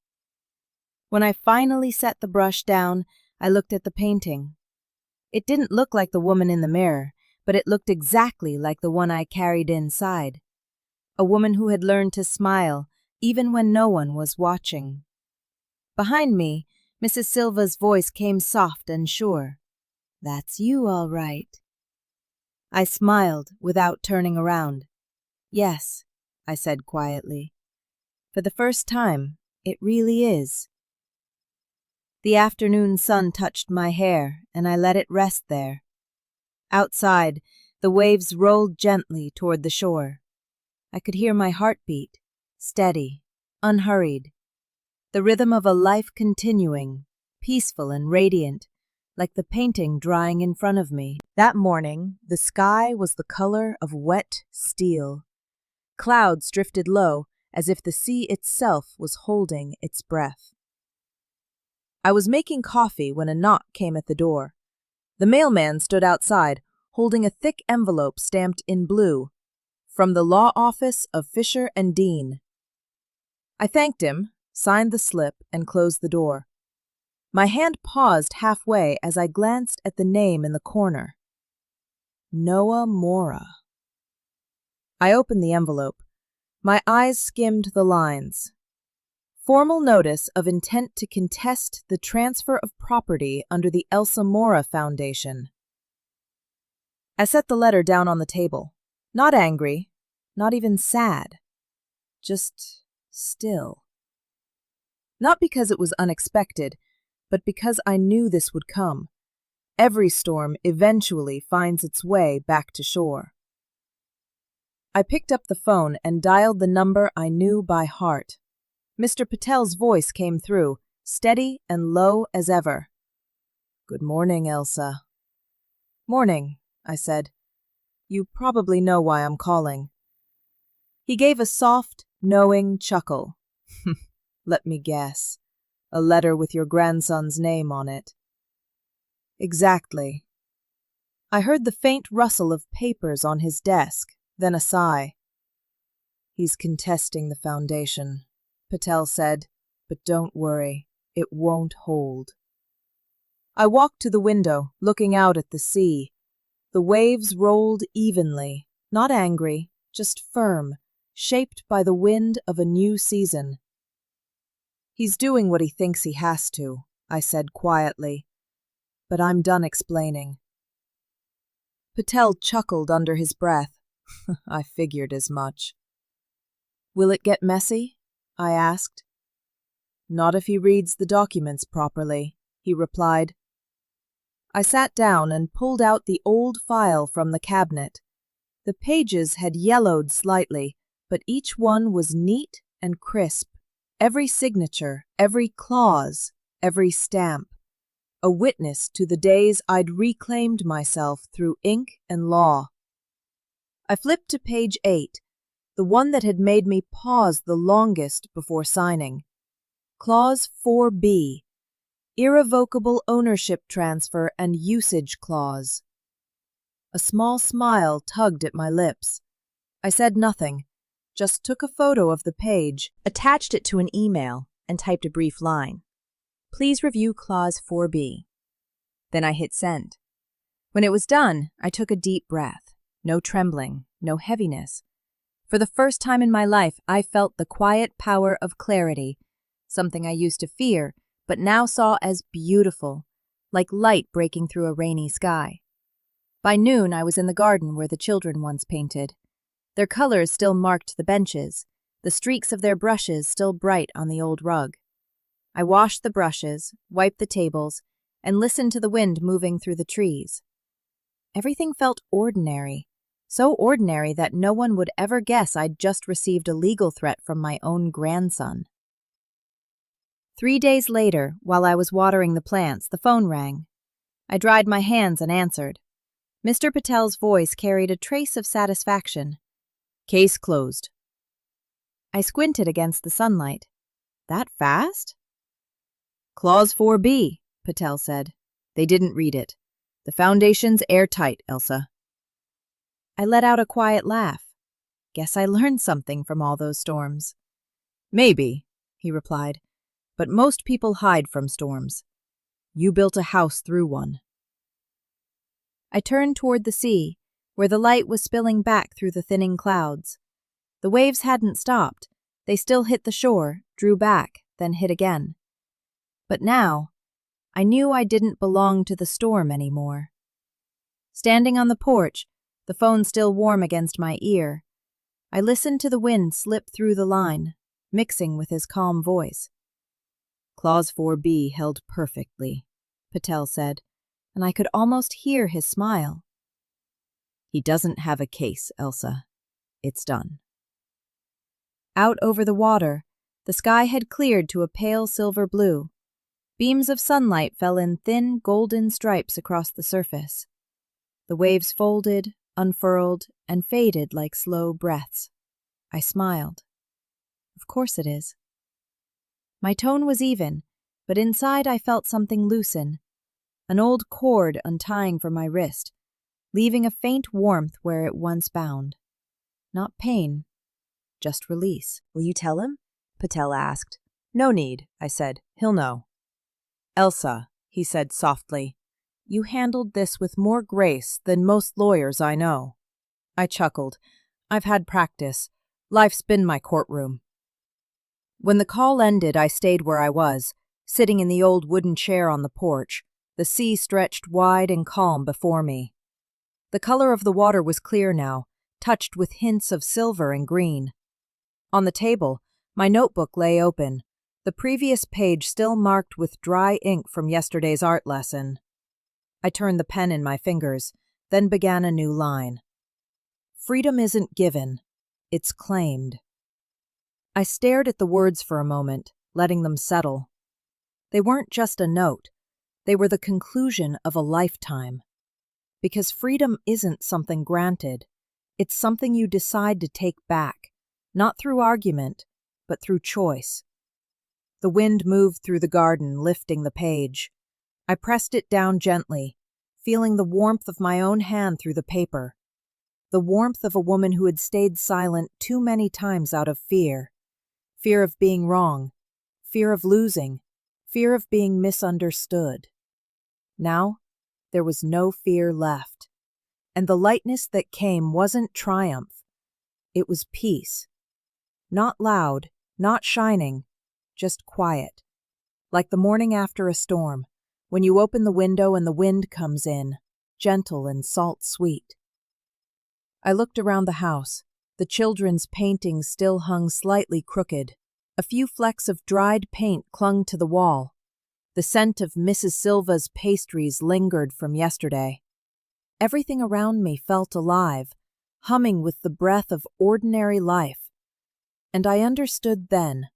When I finally set the brush down, I looked at the painting. It didn't look like the woman in the mirror, but it looked exactly like the one I carried inside. A woman who had learned to smile, even when no one was watching. Behind me, Mrs. Silva's voice came soft and sure. "That's you, all right." I smiled without turning around. "Yes," I said quietly. "For the first time, it really is." The afternoon sun touched my hair, and I let it rest there. Outside, the waves rolled gently toward the shore. I could hear my heartbeat, steady, unhurried. The rhythm of a life continuing, peaceful and radiant, like the painting drying in front of me. That morning, the sky was the color of wet steel. Clouds drifted low, as if the sea itself was holding its breath. I was making coffee when a knock came at the door. The mailman stood outside, holding a thick envelope stamped in blue, "From the Law Office of Fisher and Dean." I thanked him, signed the slip, and closed the door. My hand paused halfway as I glanced at the name in the corner. Noah Mora. I opened the envelope. My eyes skimmed the lines. Formal notice of intent to contest the transfer of property under the Elsa Mora Foundation. I set the letter down on the table. Not angry, not even sad. Just still. Not because it was unexpected, but because I knew this would come. Every storm eventually finds its way back to shore. I picked up the phone and dialed the number I knew by heart. Mr. Patel's voice came through, steady and low as ever. "Good morning, Elsa." "Morning," I said. "You probably know why I'm calling." He gave a soft, knowing chuckle. "Let me guess. A letter with your grandson's name on it." "Exactly."
I heard the faint rustle of papers on his desk, then a sigh. He's contesting the foundation, Patel said, but don't worry, it won't hold. I walked to the window, looking out at the sea. The waves rolled evenly, not angry, just firm, shaped by the wind of a new season. He's doing what he thinks he has to, I said quietly, but I'm done explaining. Patel chuckled under his breath. I figured as much. Will it get messy? I asked. Not if he reads the documents properly, he replied. I sat down and pulled out the old file from the cabinet. The pages had yellowed slightly, but each one was neat and crisp. Every signature, every clause, every stamp. A witness to the days I'd reclaimed myself through ink and law. I flipped to page 8, the one that had made me pause the longest before signing. Clause 4B. Irrevocable ownership transfer and usage clause. A small smile tugged at my lips. I said nothing, just took a photo of the page, attached it to an email, and typed a brief line. Please review Clause 4B. Then I hit send. When it was done, I took a deep breath. No trembling, no heaviness. For the first time in my life, I felt the quiet power of clarity, something I used to fear, but now saw as beautiful, like light breaking through a rainy sky. By noon, I was in the garden where the children once painted. Their colors still marked the benches, the streaks of their brushes still bright on the old rug. I washed the brushes, wiped the tables, and listened to the wind moving through the trees. Everything felt ordinary, so ordinary that no one would ever guess I'd just received a legal threat from my own grandson. 3 days later, while I was watering the plants, the phone rang. I dried my hands and answered. Mr. Patel's voice carried a trace of satisfaction. Case closed. I squinted against the sunlight. That fast? Clause 4B, Patel said. They didn't read it. The foundation's airtight, Elsa. I let out a quiet laugh. Guess I learned something from all those storms. Maybe, he replied, but most people hide from storms. You built a house through one. I turned toward the sea, where the light was spilling back through the thinning clouds. The waves hadn't stopped. They still hit the shore, drew back, then hit again. But now, I knew I didn't belong to the storm anymore. Standing on the porch, the phone still warm against my ear, I listened to the wind slip through the line, mixing with his calm voice. Clause 4B held perfectly, Patel said, and I could almost hear his smile. He doesn't have a case, Elsa. It's done. Out over the water, the sky had cleared to a pale silver blue. Beams of sunlight fell in thin golden stripes across the surface. The waves folded, unfurled, and faded like slow breaths. I smiled. Of course it is. My tone was even, but inside I felt something loosen, an old cord untying from my wrist, leaving a faint warmth where it once bound. Not pain, just release. Will you tell him? Patel asked. No need, I said. He'll know. Elsa, he said softly, you handled this with more grace than most lawyers I know. I chuckled. I've had practice. Life's been my courtroom. When the call ended, I stayed where I was, sitting in the old wooden chair on the porch, the sea stretched wide and calm before me. The color of the water was clear now, touched with hints of silver and green. On the table, my notebook lay open, the previous page still marked with dry ink from yesterday's art lesson. I turned the pen in my fingers, then began a new line. Freedom isn't given, it's claimed. I stared at the words for a moment, letting them settle. They weren't just a note, they were the conclusion of a lifetime. Because freedom isn't something granted, it's something you decide to take back, not through argument, but through choice. The wind moved through the garden, lifting the page. I pressed it down gently,
feeling the warmth of my own hand through the paper. The warmth of a woman who had stayed silent too many times out of fear. Fear of being wrong, fear of losing, fear of being misunderstood. Now, there was no fear left. And the lightness that came wasn't triumph. It was peace. Not loud, not shining, just quiet. Like the morning after a storm, when you open the window and the wind comes in, gentle and salt-sweet. I looked around the house. The children's paintings still hung slightly crooked. A few flecks of dried paint clung to the wall. The scent of Mrs. Silva's pastries lingered from yesterday. Everything around me felt alive, humming with the breath of ordinary life. And I understood then.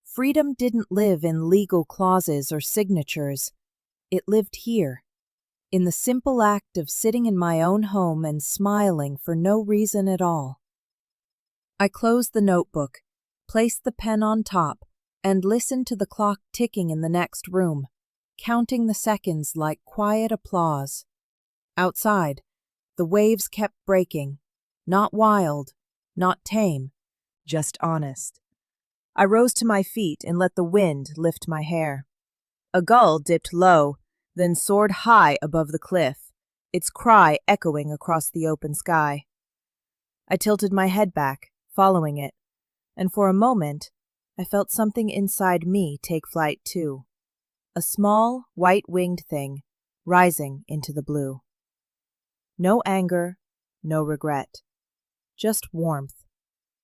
Freedom didn't live in legal clauses or signatures. It lived here, in the simple act of sitting in my own home and smiling for no reason at all. I closed the notebook, placed the pen on top, and listened to the clock ticking in the next room, counting the seconds like quiet applause. Outside, the waves kept breaking, not wild, not tame, just honest. I rose to my feet and let the wind lift my hair. A gull dipped low, then soared high above the cliff, its cry echoing across the open sky. I tilted my head back, following it, and for a moment, I felt something inside me take flight too. A small, white-winged thing, rising into the blue. No anger, no regret. Just warmth.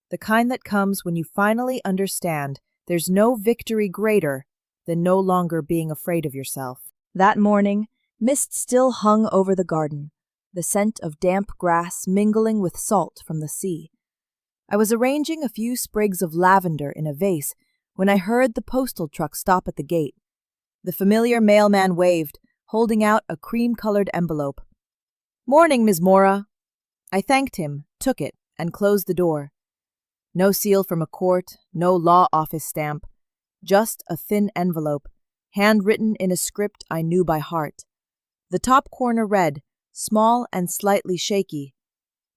The kind that comes when you finally understand there's no victory greater than no longer being afraid of yourself. That morning, mist still hung over the garden, the scent of damp grass mingling with salt from the sea. I was arranging a few sprigs of lavender in a vase when I heard the postal truck stop at the gate. The familiar mailman waved, holding out a cream-colored envelope. "Morning, Ms. Mora." I thanked him, took it, and closed the door. No seal from a court, no law office stamp, just a thin envelope, handwritten in a script I knew by heart. The top corner read, small and slightly shaky,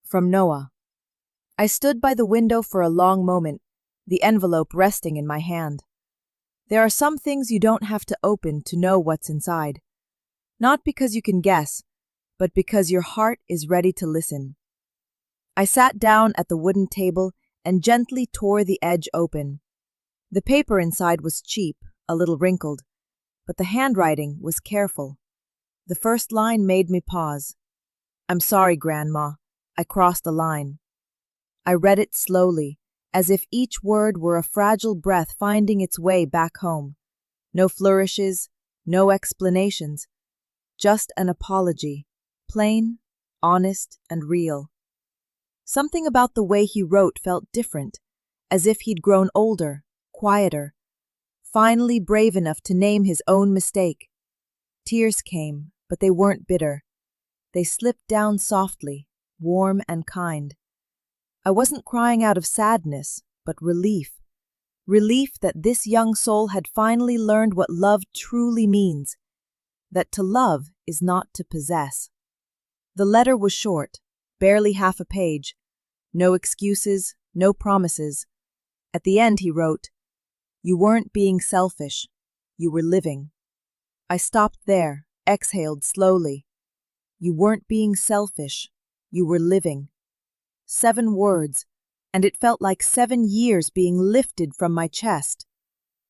"From Noah." I stood by the window for a long moment, the envelope resting in my hand. There are some things you don't have to open to know what's inside. Not because you can guess, but because your heart is ready to listen. I sat down at the wooden table and gently tore the edge open. The paper inside was cheap, a little wrinkled, but the handwriting was careful. The first line made me pause. "I'm sorry, Grandma. I crossed the line." I read it slowly, as if each word were a fragile breath finding its way back home. No flourishes, no explanations, just an apology, plain, honest, and real. Something about the way he wrote felt different, as if he'd grown older, quieter, finally brave enough to name his own mistake. Tears came, but they weren't bitter. They slipped down softly, warm and kind. I wasn't crying out of sadness, but relief. Relief that this young soul had finally learned what love truly means, that to love is not to possess. The letter was short, barely half a page. No excuses, no promises. At the end he wrote, "You weren't being selfish. You were living." I stopped there, exhaled slowly. You weren't being selfish. You were living. 7 words, and it felt like 7 years being lifted from my chest.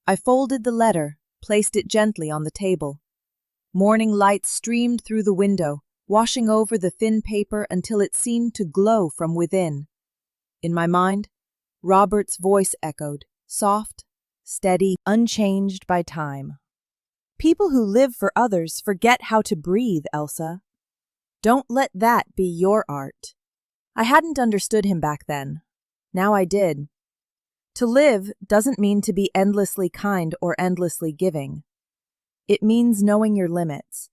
I folded the letter, placed it gently on the table. Morning light streamed through the window, washing over the thin paper until it seemed to glow from within. In my mind, Robert's voice echoed, soft, steady, unchanged by time. "People who live for others forget how to breathe, Elsa. Don't let that be your art." I hadn't understood him back then. Now I did. To live doesn't mean to be endlessly kind or endlessly giving. It means knowing your limits,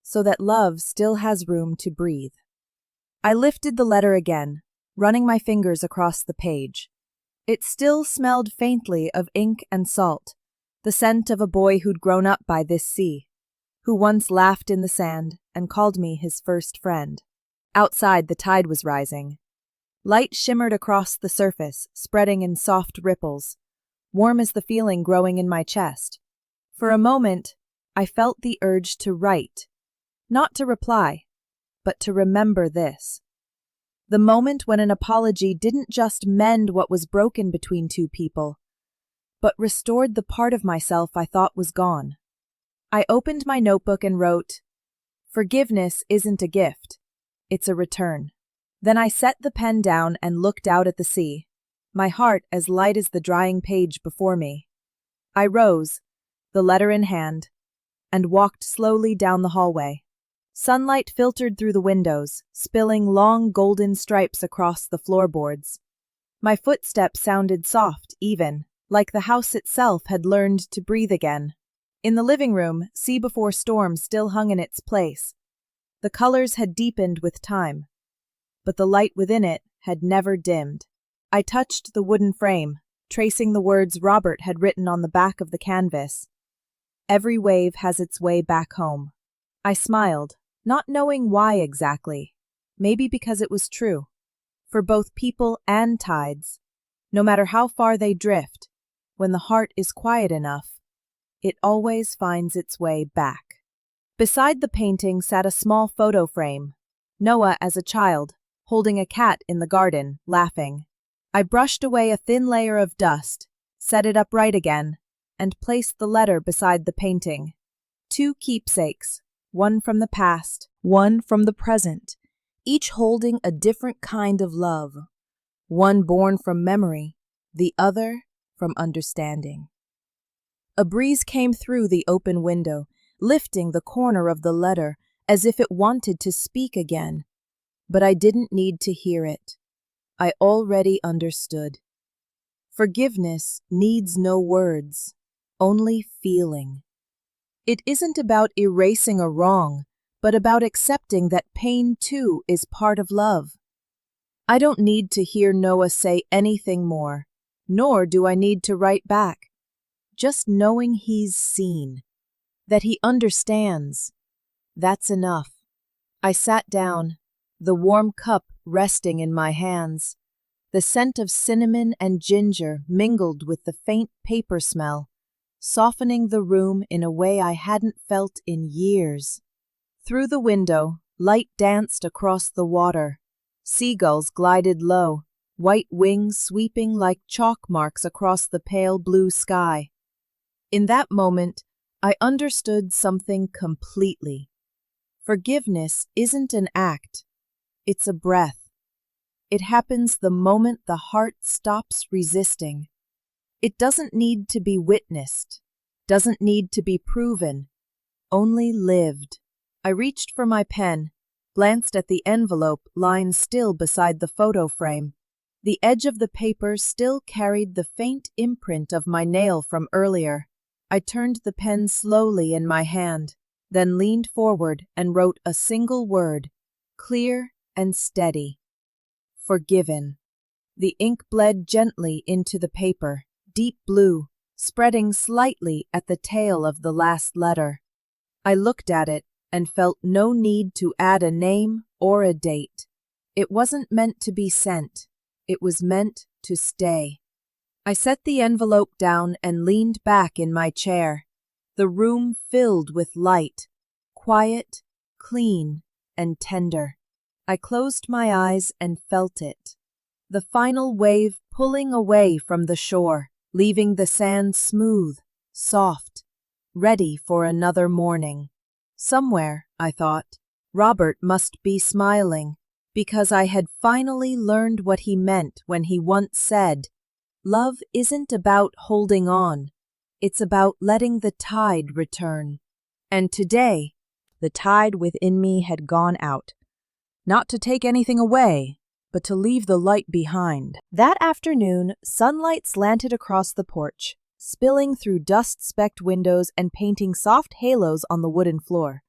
so that love still has room to breathe. I lifted the letter again, running my fingers across the page. It still smelled faintly of ink and salt, the scent of a boy who'd grown up by this sea, who once laughed in the sand,
and called me his first friend. Outside, the tide was rising. Light shimmered across the surface, spreading in soft ripples, warm as the feeling growing in my chest. For a moment, I felt the urge to write, not to reply, but to remember this. The moment when an apology didn't just mend what was broken between two people, but restored the part of myself I thought was gone. I opened my notebook and wrote, "Forgiveness isn't a gift, it's a return." Then I set the pen down and looked out at the sea, my heart as light as the drying page before me. I rose, the letter in hand, and walked slowly down the hallway. Sunlight filtered through the windows, spilling long golden stripes across the floorboards. My footsteps sounded soft, even, like the house itself had learned to breathe again. In the living room, Sea Before Storm still hung in its place. The colors had deepened with time, but the light within it had never dimmed. I touched the wooden frame, tracing the words Robert had written on the back of the canvas. "Every wave has its way back home." I smiled, not knowing why exactly. Maybe because it was true. For both people and tides, no matter how far they drift, when the heart is quiet enough, it always finds its way back. Beside the painting sat a small photo frame, Noah as a child, holding a cat in the garden, laughing. I brushed away a thin layer of dust, set it upright again, and placed the letter beside the painting. Two keepsakes, one from the past, one from the present, each holding a different kind of love. One born from memory, the other from understanding. A breeze came through the open window, lifting the corner of the letter as if it wanted to speak again. But I didn't need to hear it. I already understood. Forgiveness needs no words, only feeling. It isn't about erasing a wrong, but about accepting that pain too is part of love. I don't need to hear Noah say anything more, nor do I need to write back. Just knowing he's seen, that he understands, that's enough. I sat down, the warm cup resting in my hands. The scent of cinnamon and ginger mingled with the faint paper smell, softening the room in a way I hadn't felt in years. Through the window, light danced across the water. Seagulls glided low, white wings sweeping like chalk marks across the pale blue sky. In that moment, I understood something completely. Forgiveness isn't an act, it's a breath. It happens the moment the heart stops resisting. It doesn't need to be witnessed, doesn't need to be proven, only lived. I reached for my pen, glanced at the envelope lying still beside the photo frame. The edge of the paper still carried the faint imprint of my nail from earlier. I turned the pen slowly in my hand, then leaned forward and wrote a single word, clear and steady. Forgiven. The ink bled gently into the paper, deep blue, spreading slightly at the tail of the last letter. I looked at it and felt no need to add a name or a date. It wasn't meant to be sent. It was meant to stay. I set the envelope down and leaned back in my chair. The room filled with light, quiet, clean, and tender. I closed my eyes and felt it. The final wave pulling away from the shore, leaving the sand smooth, soft, ready for another morning. Somewhere, I thought, Robert must be smiling, because I had finally learned what he meant when he once said, "Love isn't about holding on, it's about letting the tide return." And today, the tide within me had gone out. Not to take anything away, but to leave the light behind. That afternoon, sunlight slanted across the porch, spilling through dust-specked windows and painting soft halos on the wooden floor.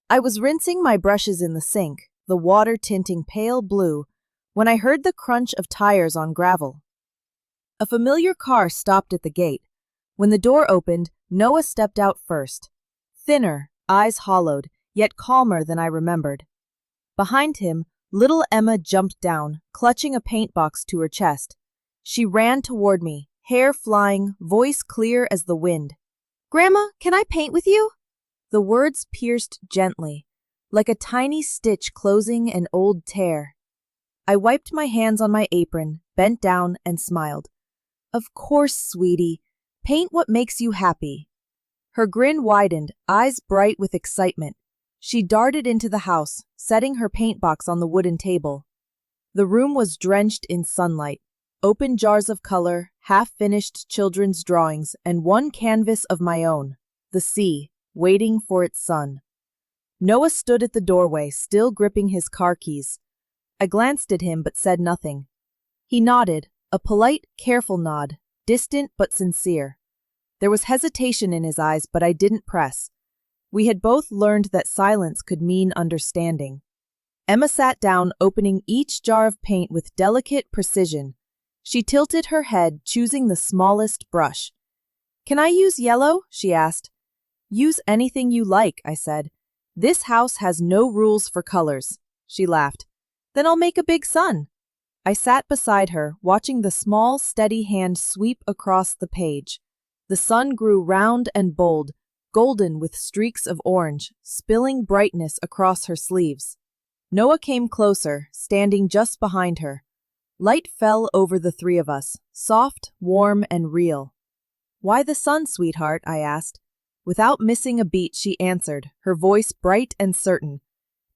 I was rinsing my brushes in the sink, the water tinting pale blue, when I heard the crunch of tires on gravel. A familiar car stopped at the gate. When the door opened, Noah stepped out first. Thinner, eyes hollowed, yet calmer than I remembered. Behind him, little Emma jumped down, clutching a paint box to her chest. She ran toward me, hair flying, voice clear as the wind. "Grandma, can I paint with you?" The words pierced gently, like a tiny stitch closing an old tear. I wiped my hands on my apron, bent down, and smiled. "Of course, sweetie. Paint what makes you happy." Her grin widened, eyes bright with excitement. She darted into the house, setting her paint box on the wooden table. The room was drenched in sunlight. Open jars of color, half-finished children's drawings, and one canvas of my own, the sea, waiting for its sun. Noah stood at the doorway, still gripping his car keys. I glanced at him but said nothing. He nodded, a polite, careful nod, distant but sincere. There was hesitation in his eyes, but I didn't press. We had both learned that silence could mean understanding. Emma sat down, opening each jar of paint with delicate precision. She tilted her head, choosing the smallest brush. "Can I use yellow?" she asked. "Use anything you like," I said. "This house has no rules for colors." She laughed. "Then I'll make a big sun." I sat beside her, watching the small, steady hand sweep across the page. The sun grew round and bold, golden with streaks of orange, spilling brightness across her sleeves. Noah came closer, standing just behind her. Light fell over the three of us, soft, warm, and real. "Why the sun, sweetheart?" I asked. Without missing a beat, she answered, her voice bright and certain.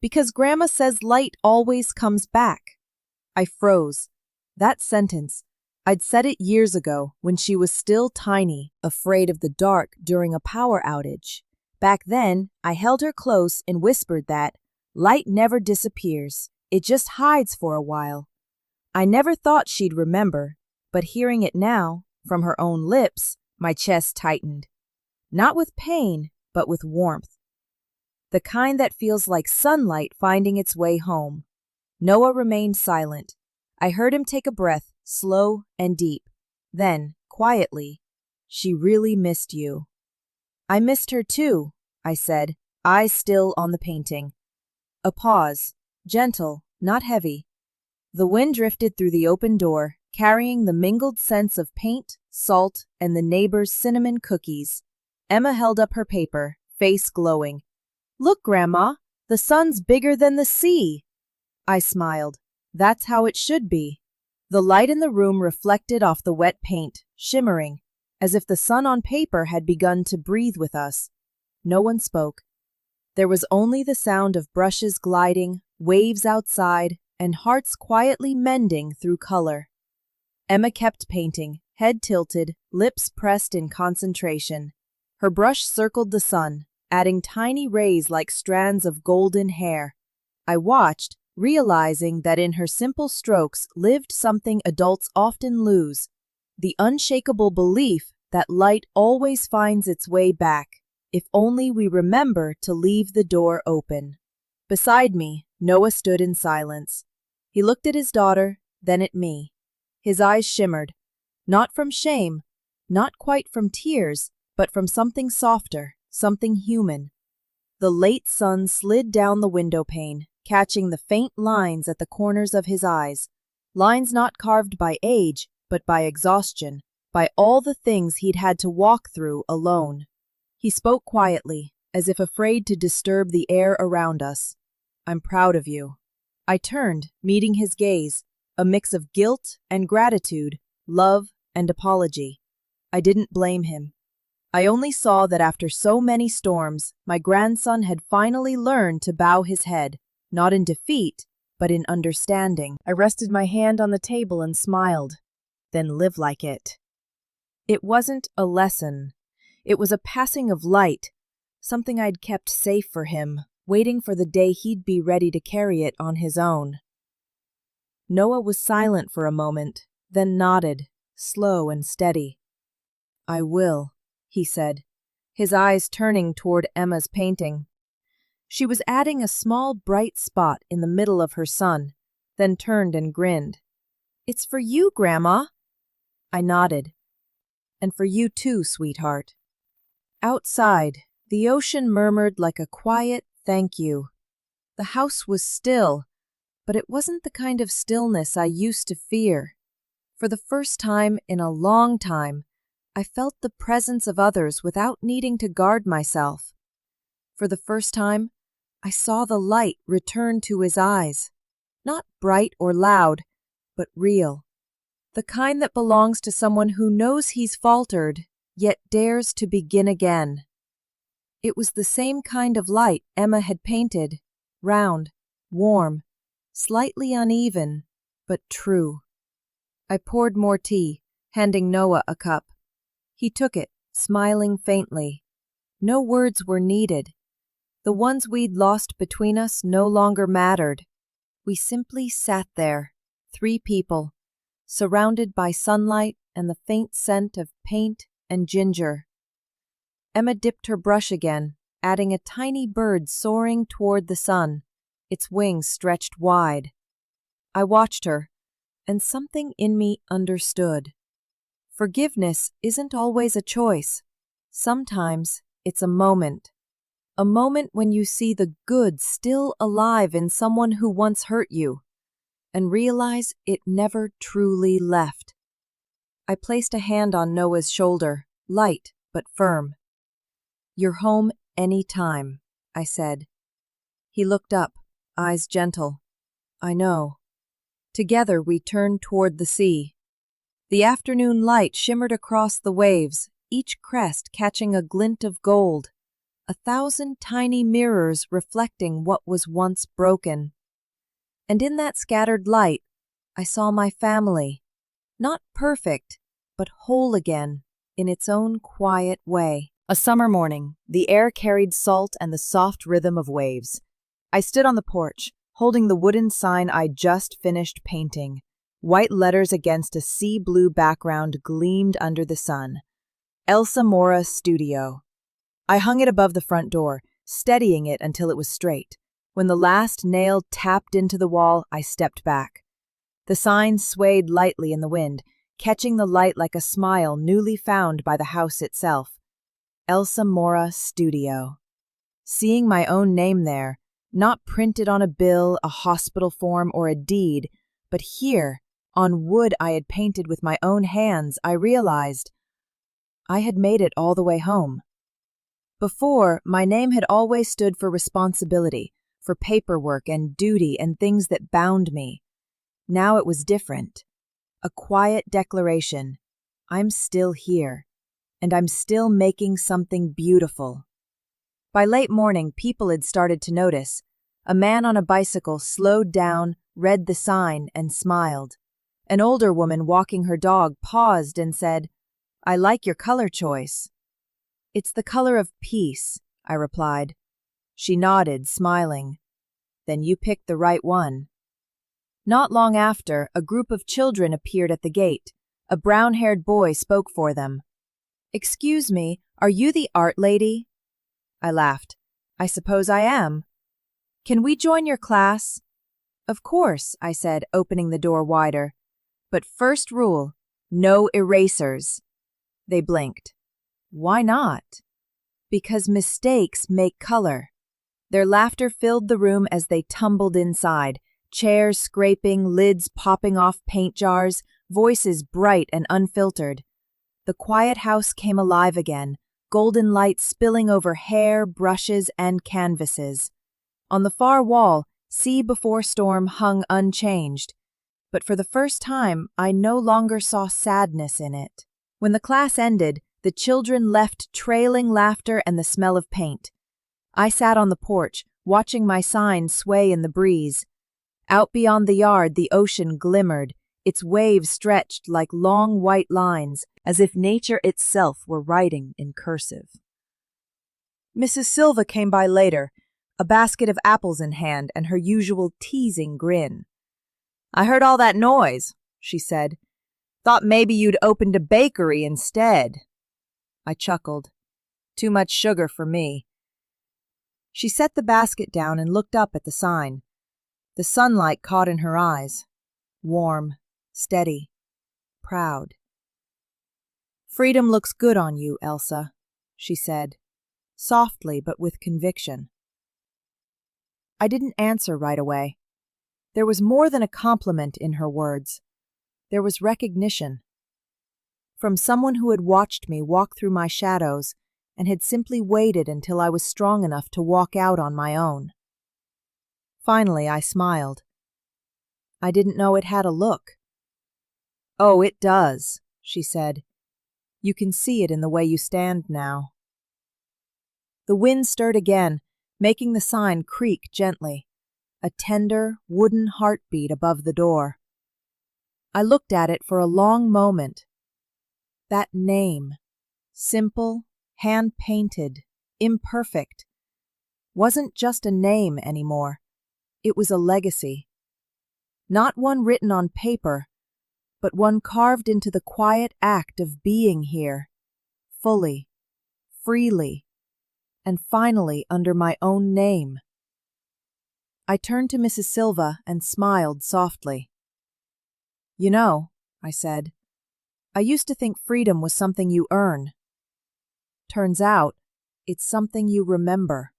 "Because Grandma says light always comes back." I froze. That sentence, I'd said it years ago, when she was still tiny, afraid of the dark during a power outage. Back then, I held her close and whispered that light never disappears, it just hides for a while. I never thought she'd remember, but hearing it now, from her own lips, my chest tightened. Not with pain, but with warmth. The kind that feels like sunlight finding its way home. Noah remained silent. I heard him take a breath, slow and deep. Then, quietly, "She really missed you." "I missed her too," I said, eyes still on the painting. A pause, gentle, not heavy. The wind drifted through the open door, carrying the mingled scents of paint, salt, and the neighbor's cinnamon cookies. Emma held up her paper, face glowing. "Look, Grandma, the sun's bigger than the sea." I smiled. That's how it should be. The light in the room reflected off the wet paint, shimmering, as if the sun on paper had begun to breathe with us. No one spoke. There was only the sound of brushes gliding, waves outside, and hearts quietly mending through color. Emma kept painting, head tilted, lips pressed in concentration. Her brush circled the sun, adding tiny rays like strands of golden hair. I watched, realizing that in her simple strokes lived something adults often lose, the unshakable belief that light always finds its way back, if only we remember to leave the door open. Beside me, Noah stood in silence. He looked at his daughter, then at me. His eyes shimmered, not from shame, not quite from tears, but from something softer, something human. The late sun slid down the window pane, catching the faint lines at the corners of his eyes, lines not carved by age, but by exhaustion, by all the things he'd had to walk through alone. He spoke quietly, as if afraid to disturb the air around us. "I'm proud of you." I turned, meeting his gaze, a mix of guilt and gratitude, love and apology. I didn't blame him. I only saw that after so many storms, my grandson had finally learned to bow his head, not in defeat, but in understanding. I rested my hand on the table and smiled. Then live like it. It wasn't a lesson. It was a passing of light, something I'd kept safe for him, waiting for the day he'd be ready to carry it on his own. Noah was silent for a moment, then nodded, slow and steady. "I will," he said, his eyes turning toward Emma's painting. She was adding a small bright spot in the middle of her sun, then turned and grinned. "It's for you, Grandma." I nodded. "And for you too, sweetheart." Outside, the ocean murmured like a quiet, Thank you. The house was still, but it wasn't the kind of stillness I used to fear. For the first time in a long time, I felt the presence of others without needing to guard myself. For the first time, I saw the light return to his eyes. Not bright or loud, but real. The kind that belongs to someone who knows he's faltered, yet dares to begin again. It was the same kind of light Emma had painted, round, warm, slightly uneven, but true. I poured more tea, handing Noah a cup. He took it, smiling faintly. No words were needed. The ones we'd lost between us no longer mattered. We simply sat there, 3 people, surrounded by sunlight and the faint scent of paint and ginger. Emma dipped her brush again, adding a tiny bird soaring toward the sun, its wings stretched wide. I watched her, and something in me understood. Forgiveness isn't always a choice. Sometimes it's a moment. A moment when you see the good still alive in someone who once hurt you, and realize it never truly left. I placed a hand on Noah's shoulder, light but firm. "You're home any time," I said. He looked up, eyes gentle. "I know." Together we turned toward the sea. The afternoon light shimmered across the waves, each crest catching a glint of gold, 1,000 tiny mirrors reflecting what was once broken. And in that scattered light, I saw my family, not perfect, but whole again, in its own quiet way. A summer morning, the air carried salt and the soft rhythm of waves. I stood on the porch, holding the wooden sign I'd just finished painting. White letters against a sea blue background gleamed under the sun. Elsa Mora Studio. I hung it above the front door, steadying it until it was straight. When the last nail tapped into the wall, I stepped back. The sign swayed lightly in the wind, catching the light like a smile newly found by the house itself. Elsa Mora Studio. Seeing my own name there, not printed on a bill, a hospital form, or a deed, but here, on wood I had painted with my own hands, I realized I had made it all the way home. Before, my name had always stood for responsibility, for paperwork and duty and things that bound me. Now it was different. A quiet declaration. I'm still here, and I'm still making something beautiful. By late morning, people had started to notice. A man on a bicycle slowed down, read the sign, and smiled. An older woman walking her dog paused and said, "I like your color choice." "It's the color of peace," I replied. She nodded, smiling. "Then you picked the right one." Not long after, a group of children appeared at the gate. A brown-haired boy spoke for them. "Excuse me, are you the art lady?" I laughed. "I suppose I am." "Can we join your class?" "Of course," I said, opening the door wider. "But first rule, no erasers." They blinked. "Why not?" "Because mistakes make color." Their laughter filled the room as they tumbled inside, chairs scraping, lids popping off paint jars, voices bright and unfiltered. The quiet house came alive again, golden light spilling over hair, brushes, and canvases. On the far wall, "Sea Before Storm" hung unchanged. But for the first time, I no longer saw sadness in it. When the class ended, the children left trailing laughter and the smell of paint. I sat on the porch, watching my sign sway in the breeze. Out beyond the yard, the ocean glimmered, its waves stretched like long white lines, as if nature itself were writing in cursive. Mrs. Silva came by later, a basket of apples in hand and her usual teasing grin. "I heard all that noise," she said. "Thought maybe you'd opened a bakery instead." I chuckled. Too much sugar for me. She set the basket down and looked up at the sign. The sunlight caught in her eyes. Warm, steady, proud. "Freedom looks good on you, Elsa," she said, softly but with conviction. I didn't answer right away. There was more than a compliment in her words. There was recognition. From someone who had watched me walk through my shadows and had simply waited until I was strong enough to walk out on my own. Finally, I smiled. I didn't know it had a look. "Oh, it does," she said. "You can see it in the way you stand now." The wind stirred again, making the sign creak gently, a tender, wooden heartbeat above the door. I looked at it for a long moment. That name, simple, hand-painted, imperfect, wasn't just a name anymore. It was a legacy. Not one written on paper, but one carved into the quiet act of being here, fully, freely, and finally under my own name. I turned to Mrs. Silva and smiled softly. "You know," I said, "I used to think freedom was something you earn. Turns out, it's something you remember."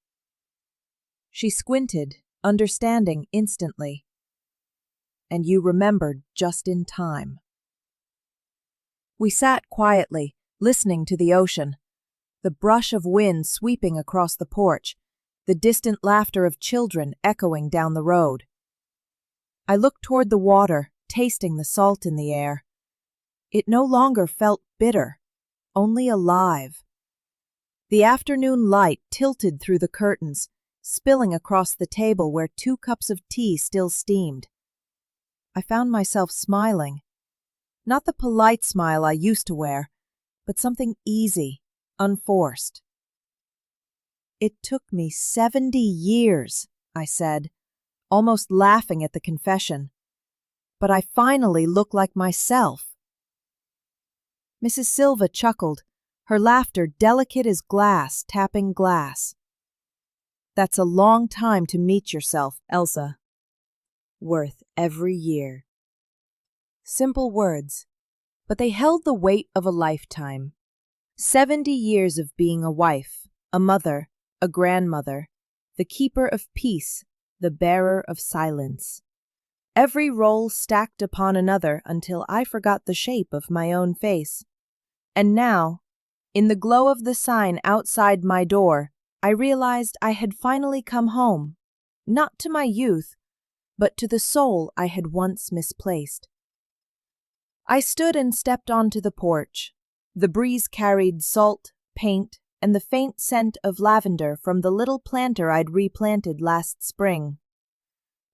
She squinted, understanding instantly. "And you remembered just in time." We sat quietly, listening to the ocean, the brush of wind sweeping across the porch, the distant laughter of children echoing down the road. I looked toward the water, tasting the salt in the air. It no longer felt bitter, only alive. The afternoon light tilted through the curtains, spilling across the table where 2 cups of tea still steamed. I found myself smiling. Not the polite smile I used to wear, but something easy, unforced. "It took me 70 years, I said, almost laughing at the confession. "But I finally look like myself." Mrs. Silva chuckled, her laughter delicate as glass tapping glass. "That's a long time to meet yourself, Elsa. Worth every year." Simple words, but they held the weight of a lifetime. 70 years of being a wife, a mother, a grandmother, the keeper of peace, the bearer of silence. Every role stacked upon another until I forgot the shape of my own face. And now, in the glow of the sign outside my door, I realized I had finally come home, not to my youth, but to the soul I had once misplaced. I stood and stepped onto the porch. The breeze carried salt, paint, and the faint scent of lavender from the little planter I'd replanted last spring.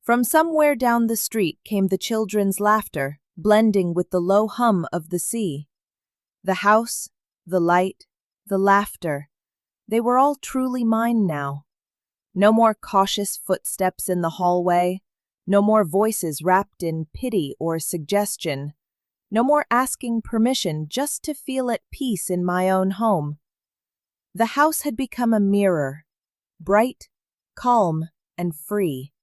From somewhere down the street came the children's laughter, blending with the low hum of the sea. The house, the light, the laughter, they were all truly mine now. No more cautious footsteps in the hallway, no more voices wrapped in pity or suggestion, no more asking permission just to feel at peace in my own home. The house had become a mirror, bright, calm, and free.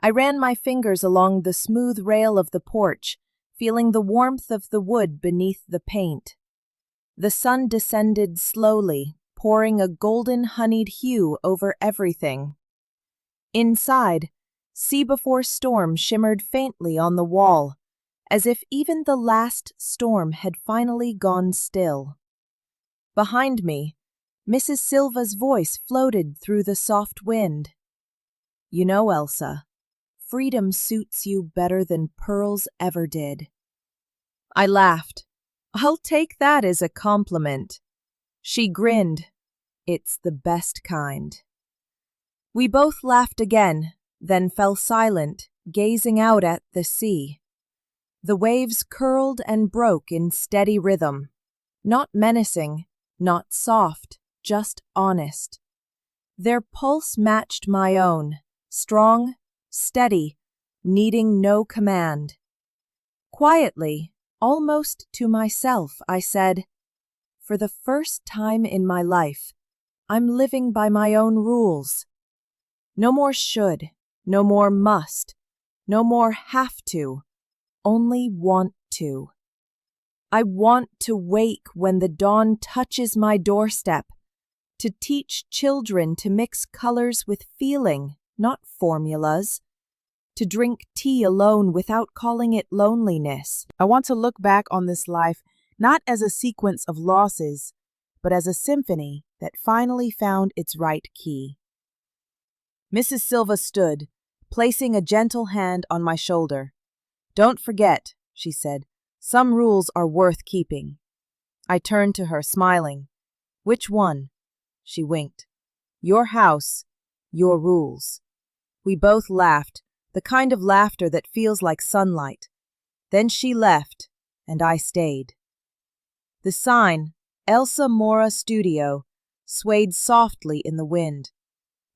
I ran my fingers along the smooth rail of the porch, feeling the warmth of the wood beneath the paint. The sun descended slowly, pouring a golden honeyed hue over everything. Inside, sea before storm shimmered faintly on the wall, as if even the last storm had finally gone still. Behind me, Mrs. Silva's voice floated through the soft wind. "You know, Elsa, freedom suits you better than pearls ever did." I laughed. "I'll take that as a compliment." She grinned. "It's the best kind." We both laughed again, then fell silent, gazing out at the sea. The waves curled and broke in steady rhythm, not menacing, not soft, just honest. Their pulse matched my own, strong, steady, needing no command. Quietly, almost to myself, I said, "For the first time in my life, I'm living by my own rules. No more should, no more must, no more have to, only want to. I want to wake when the dawn touches my doorstep, to teach children to mix colors with feeling,
not formulas. To drink tea alone without calling it loneliness.
I want to look back on this life not as a sequence of losses, but as a symphony that finally found its right key.
Mrs. Silva stood, placing a gentle hand on my shoulder. "Don't forget," she said, "some rules are worth keeping." I turned to her, smiling. "Which one?" She winked. "Your house, your rules." We both laughed, the kind of laughter that feels like sunlight. Then she left, and I stayed. The sign, Elsa Mora Studio, swayed softly in the wind.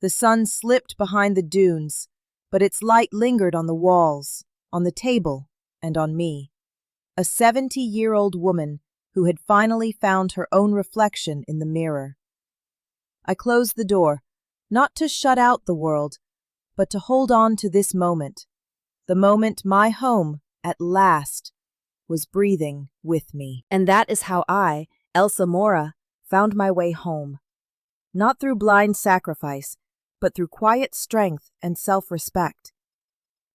The sun slipped behind the dunes, but its light lingered on the walls, on the table, and on me. A 70-year-old woman who had finally found her own reflection in the mirror. I closed the door, not to shut out the world, but to hold on to this moment, the moment my home, at last, was breathing with me.
And that is how I, Elsa Mora, found my way home. Not through blind sacrifice, but through quiet strength and self-respect.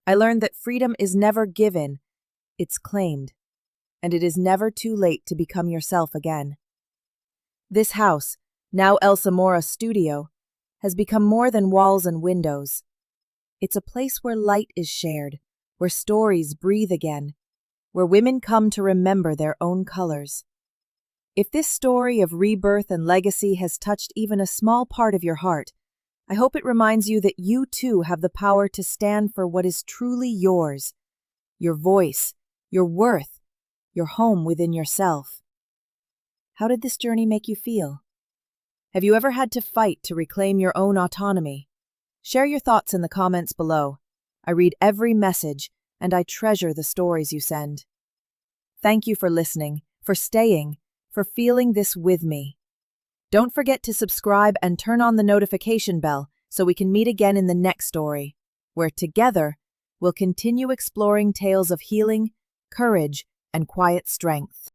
I learned that freedom is never given, it's claimed, and it is never too late to become yourself again. This house, now Elsa Mora Studio, has become more than walls and windows. It's a place where light is shared, where stories breathe again, where women come to remember their own colors. If this story of rebirth and legacy has touched even a small part of your heart, I hope it reminds you that you too have the power to stand for what is truly yours, your voice, your worth, your home within yourself. How did this journey make you feel? Have you ever had to fight to reclaim your own autonomy? Share your thoughts in the comments below. I read every message, and I treasure the stories you send. Thank you for listening, for staying, for feeling this with me. Don't forget to subscribe and turn on the notification bell so we can meet again in the next story, where together we'll continue exploring tales of healing, courage, and quiet strength.